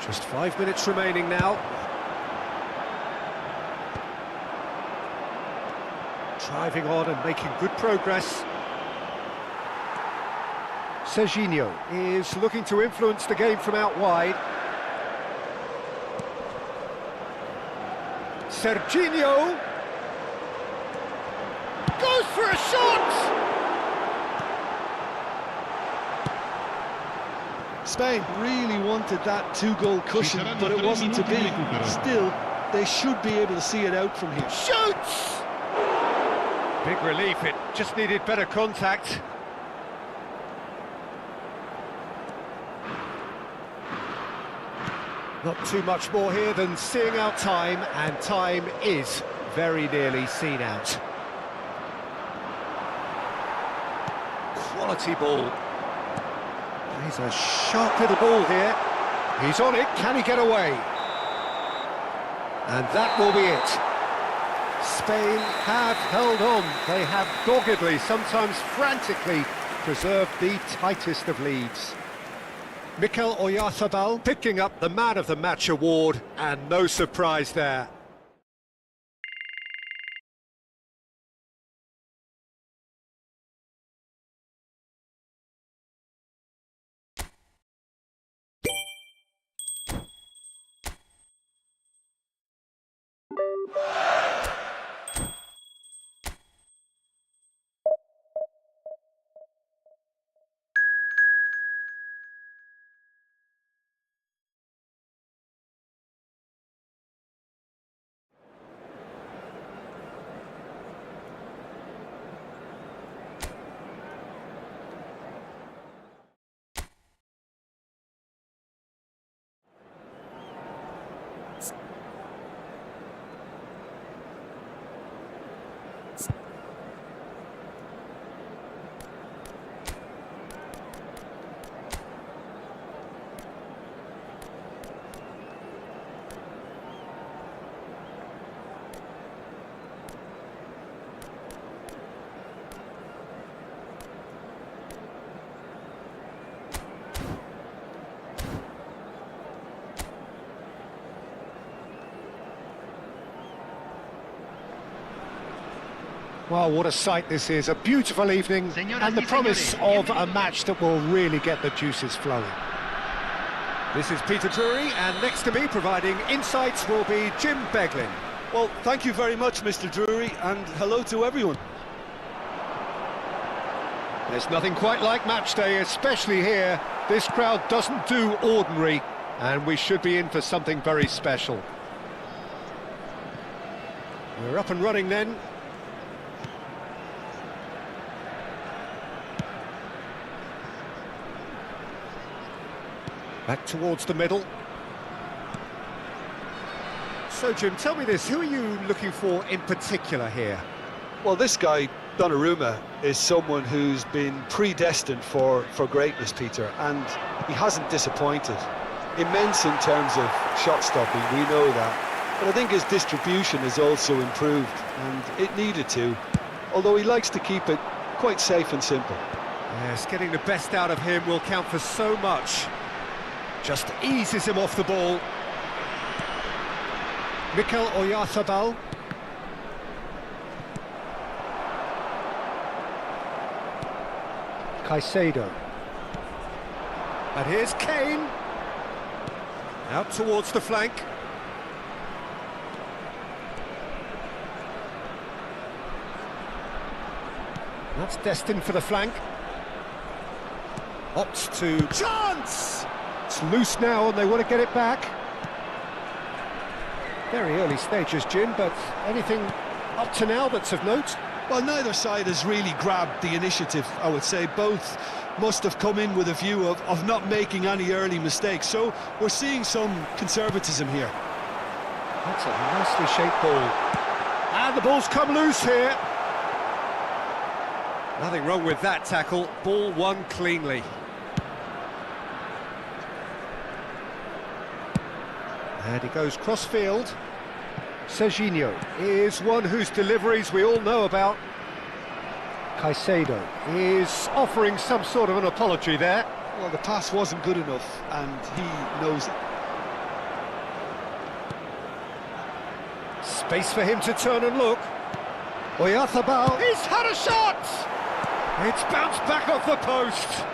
Just 5 minutes remaining now. Driving on and making good progress. Serginho is looking to influence the game from out wide. Serginho goes for a shot! Spain really wanted that two-goal cushion, but it wasn't to be. Still, they should be able to see it out from here. Shoots! Big relief, it just needed better contact. Not too much more here than seeing out time, and time is very nearly seen out. Quality ball. He's a sharp little ball here. He's on it, can he get away? And that will be it. Spain have held on. They have doggedly, sometimes frantically, preserved the tightest of leads. Mikel Oyarzabal picking up the Man of the Match award, and no surprise there. Well, what a sight this is, a beautiful evening, and the promise of a match that will really get the juices flowing. This is Peter Drury, and next to me providing insights will be Jim Beglin. Well, thank you very much, Mr. Drury, and hello to everyone. There's nothing quite like match day, especially here. This crowd doesn't do ordinary, and we should be in for something very special. We're up and running then. Back towards the middle. So, Jim, tell me this, who are you looking for in particular here? Well, this guy, Donnarumma, is someone who's been predestined for greatness, Peter, and he hasn't disappointed. Immense in terms of shot stopping, we know that, but I think his distribution has also improved, and it needed to, although he likes to keep it quite safe and simple. Yes, getting the best out of him will count for so much. Just eases him off the ball. Mikel Oyarzabal. Caicedo. And here's Kane. Out towards the flank. That's destined for the flank. Opts to... Chance! It's loose now and they want to get it back. Very early stages, Jim, but anything up to now that's of note? Well, neither side has really grabbed the initiative, I would say. Both must have come in with a view of not making any early mistakes. So we're seeing some conservatism here. That's a nicely shaped ball. And the ball's come loose here. Nothing wrong with that tackle. Ball won cleanly. And he goes cross-field. Serginho is one whose deliveries we all know about. Caicedo is offering some sort of an apology there. Well, the pass wasn't good enough, and he knows it. Space for him to turn and look. Oyarzabal, he's had a shot! It's bounced back off the post.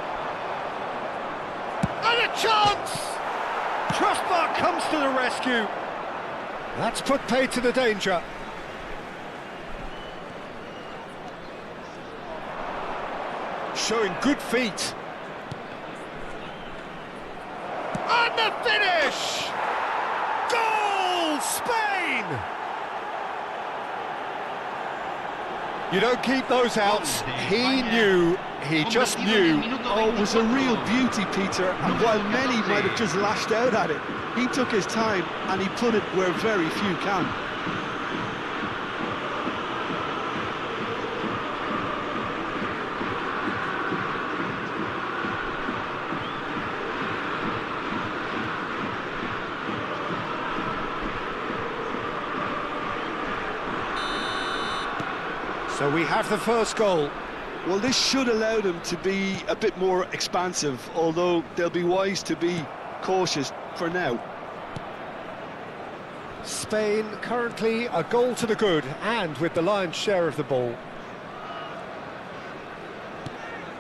And a chance! Crossbar comes to the rescue. That's put paid to the danger. Showing good feet. And the finish! Goal! Spain! You don't keep those outs. He knew, he just knew. Oh, it was a real beauty, Peter, and while many might have just lashed out at it, he took his time and he put it where very few can. So we have the first goal. Well, this should allow them to be a bit more expansive, although they'll be wise to be cautious for now. Spain currently a goal to the good, and with the lion's share of the ball.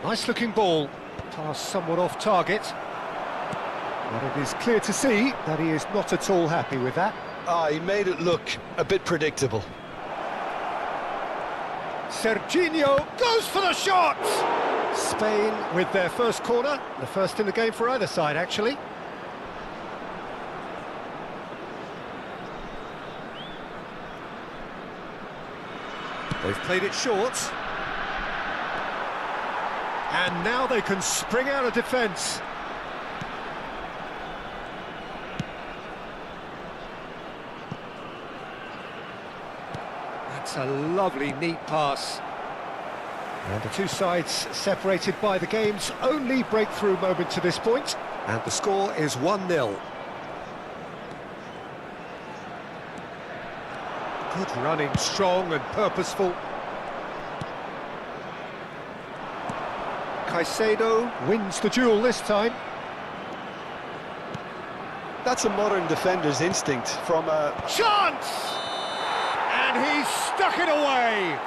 Nice looking ball, pass somewhat off target. But it is clear to see that he is not at all happy with that. He made it look a bit predictable. Serginho goes for the shot! Spain with their first corner, the first in the game for either side, actually. They've played it short. And now they can spring out of defence. That's a lovely, neat pass. And the two sides separated by the game's only breakthrough moment to this point. And the score is 1-0. Good running, strong and purposeful. Caicedo wins the duel this time. That's a modern defender's instinct from a... Chance! And he's stuck it away!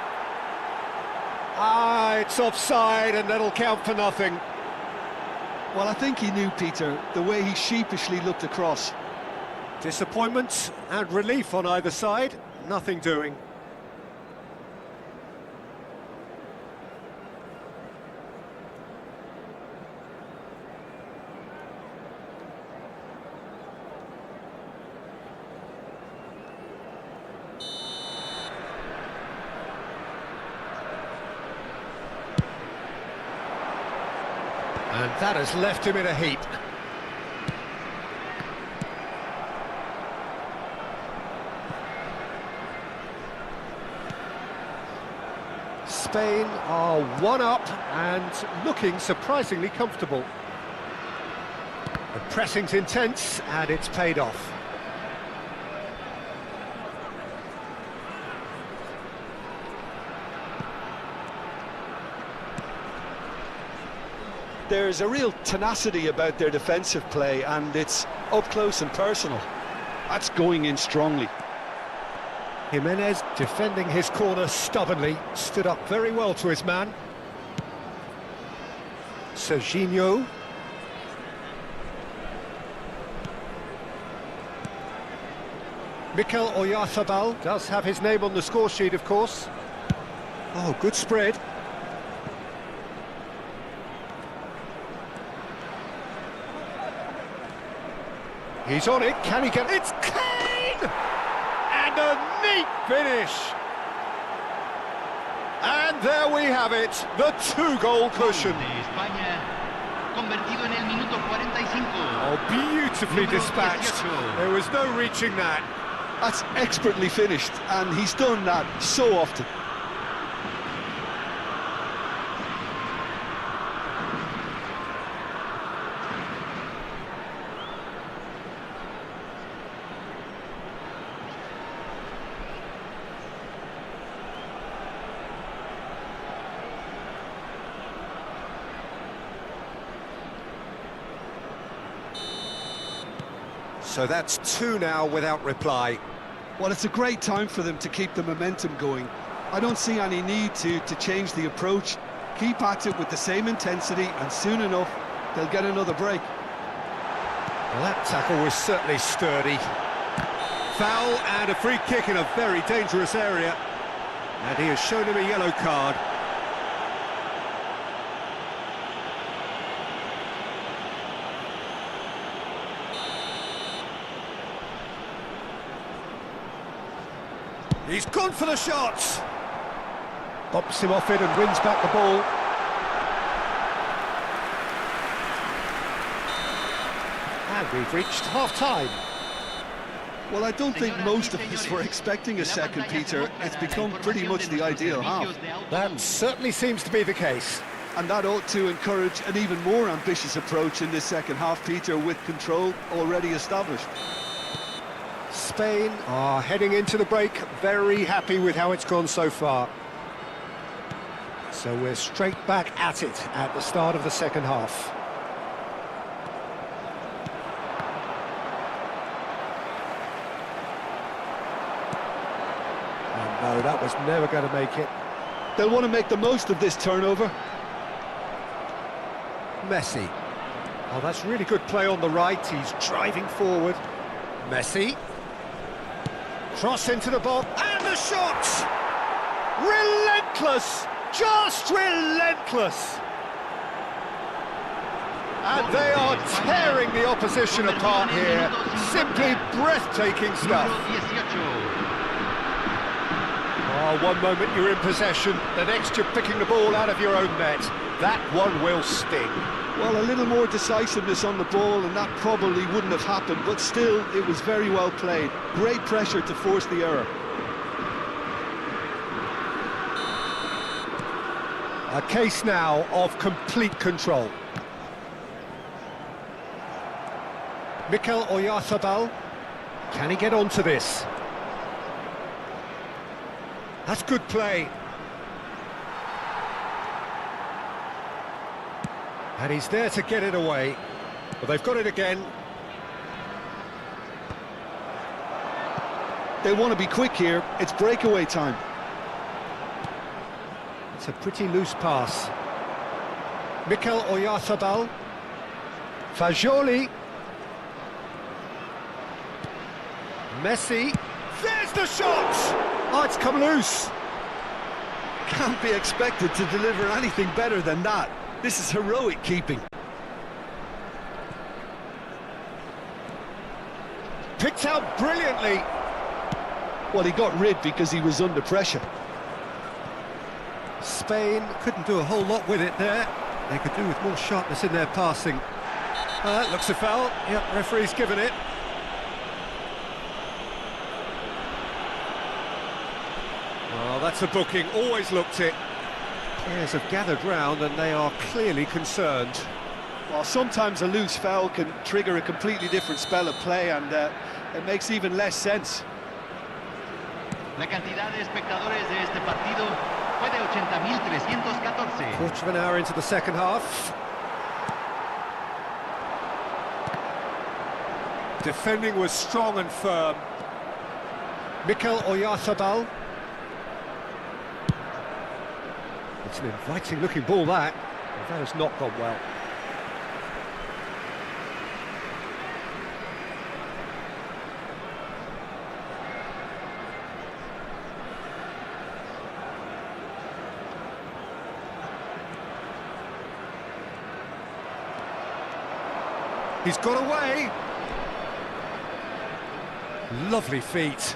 Ah, it's offside and that'll count for nothing. Well, I think he knew, Peter, the way he sheepishly looked across. Disappointment and relief on either side, nothing doing. And that has left him in a heap. Spain are one up and looking surprisingly comfortable. The pressing's intense and it's paid off. There's a real tenacity about their defensive play, and it's up close and personal. That's going in strongly. Jimenez defending his corner stubbornly, stood up very well to his man. Serginho. Mikel Oyarzabal does have his name on the score sheet, of course. Oh, good spread. He's on it, can he get it? It's Kane! And a neat finish! And there we have it, the two-goal cushion. Oh, beautifully dispatched. There was no reaching that. That's expertly finished, and he's done that so often. So that's two now without reply. Well, it's a great time for them to keep the momentum going. I don't see any need to change the approach. Keep at it with the same intensity, and soon enough, they'll get another break. Well, that tackle was certainly sturdy. Foul and a free kick in a very dangerous area. And he has shown him a yellow card. He's gone for the shots. Bumps him off it and wins back the ball. And we've reached half-time. Well, I don't think most of us were expecting a second, Peter. It's become pretty much the ideal half. That certainly seems to be the case. And that ought to encourage an even more ambitious approach in this second half, Peter, with control already established. Spain are heading into the break, very happy with how it's gone so far. So we're straight back at it at the start of the second half. And no, that was never going to make it. They'll want to make the most of this turnover. Messi. Oh, that's really good play on the right. He's driving forward. Messi. Cross into the box, and the shot! Relentless! Just relentless! And they are tearing the opposition apart here. Simply breathtaking stuff. Oh, one moment you're in possession, the next you're picking the ball out of your own net. That one will sting. Well, a little more decisiveness on the ball and that probably wouldn't have happened, but still, it was very well played. Great pressure to force the error. A case now of complete control. Mikel Oyarzabal, can he get onto this? That's good play. And he's there to get it away. But they've got it again. They want to be quick here. It's breakaway time. It's a pretty loose pass. Mikel Oyarzabal. Fagioli. Messi. There's the shot! Oh, it's come loose. Can't be expected to deliver anything better than that. This is heroic keeping. Picked out brilliantly. Well, he got rid because he was under pressure. Spain couldn't do a whole lot with it there. They could do with more sharpness in their passing. Looks a foul. Yep, referee's given it. Well, that's a booking. Always looked it. Players have gathered round and they are clearly concerned. Well, sometimes a loose foul can trigger a completely different spell of play, and it makes even less sense. La cantidad de espectadores de este partido fue de 80.314. Quarter of an hour into the second half. Defending was strong and firm. Mikel Oyarzabal. It's an inviting looking ball, that. That has not gone well. He's got away. Lovely feet.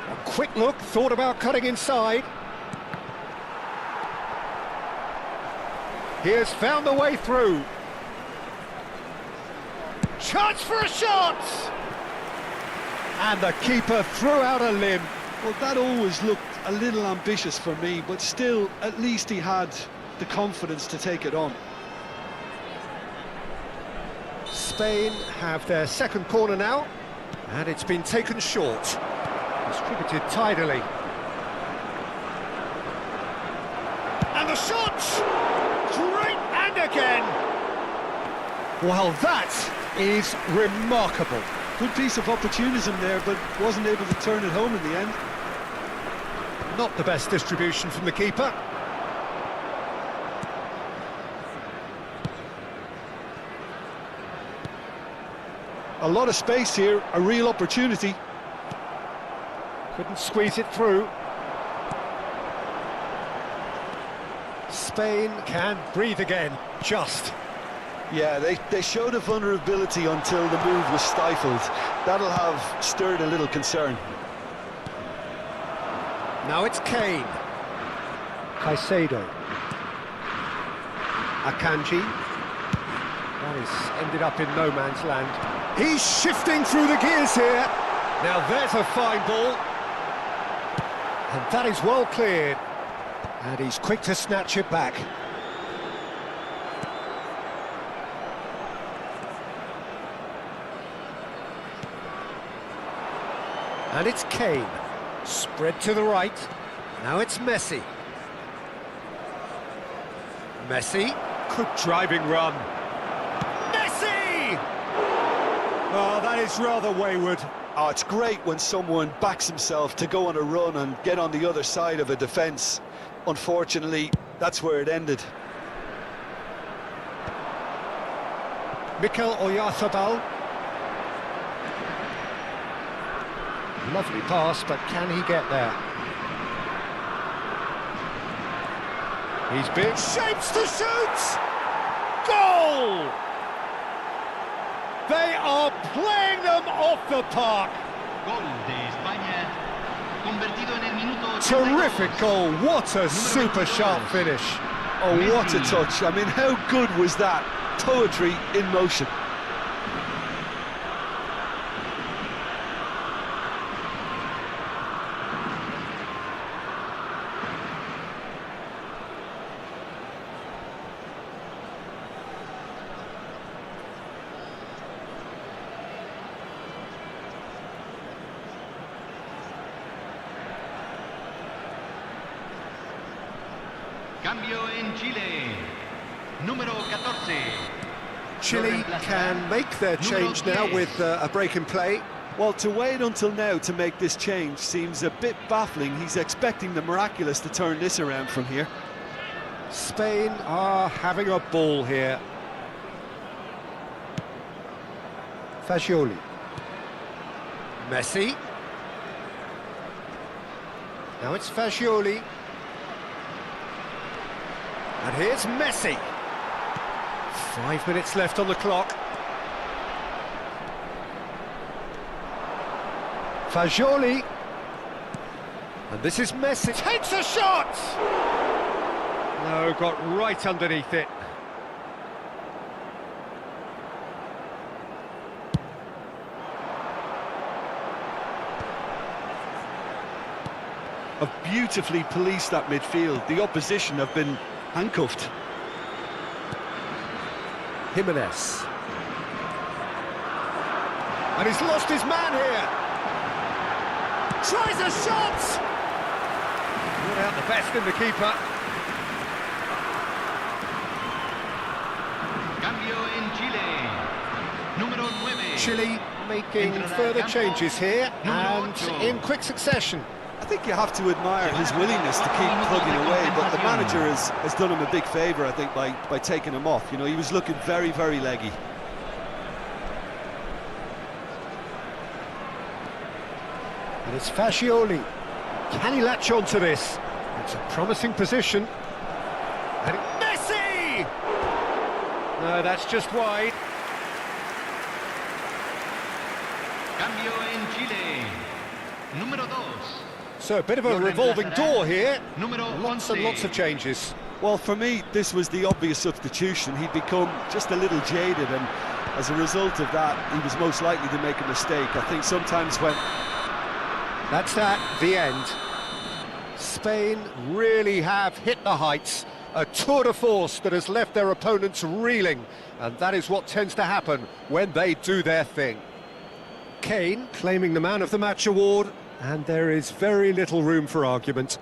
A quick look, thought about cutting inside. He has found the way through. Chance for a shot! And the keeper threw out a limb. Well, that always looked a little ambitious for me, but still, at least he had the confidence to take it on. Spain have their second corner now, and it's been taken short. Distributed tidily. And the shot! Great, and again! Well, that is remarkable. Good piece of opportunism there, but wasn't able to turn it home in the end. Not the best distribution from the keeper. A lot of space here, a real opportunity. Couldn't squeeze it through. Spain can breathe again, just. Yeah, they showed a vulnerability until the move was stifled. That'll have stirred a little concern. Now it's Kane. Caicedo. Akanji. That is ended up in no man's land. He's shifting through the gears here. Now there's a fine ball. And that is well cleared. And he's quick to snatch it back. And it's Kane. Spread to the right. Now it's Messi. Messi. Good driving run. Messi! Oh, that is rather wayward. Oh, it's great when someone backs himself to go on a run and get on the other side of a defence. Unfortunately, that's where it ended. Mikel Oyarzabal. Lovely pass, but can he get there? He's big, shapes to shoot! Goal! They are playing them off the park. Gol de España, convertido en el minuto 82. Terrific goal, what a super sharp finish. Oh, what a touch. I mean, how good was that? Poetry in motion. Cambio en Chile. Número 14. Chile can make their change now with a break in play. Well, to wait until now to make this change seems a bit baffling. He's expecting the miraculous to turn this around from here. Spain are having a ball here. Fagioli. Messi. Now it's Fagioli. And here's Messi. 5 minutes left on the clock. Fagioli. And this is Messi. Takes a shot! No, got right underneath it. Have beautifully policed that midfield. The opposition have been handcuffed. Jimenez. And he's lost his man here. Tries a shot! Brought out the best in the keeper. Cambio en Chile. Número 9. Chile making further changes here and in quick succession. I think you have to admire his willingness to keep plugging away, but the manager has done him a big favour, I think, by taking him off. You know, he was looking very, very leggy. And it's Fagioli. Can he latch on to this? It's a promising position. And Messi! No, that's just wide. Cambio en Chile. Número 2. So a bit of a revolving door here. Número Lots and 11. lots of changes. Well, for me, this was the obvious substitution. He'd become just a little jaded, and as a result of that, he was most likely to make a mistake. I think sometimes when... That's that, the end. Spain really have hit the heights. A tour de force that has left their opponents reeling. And that is what tends to happen when they do their thing. Kane claiming the Man of the Match award, and there is very little room for argument.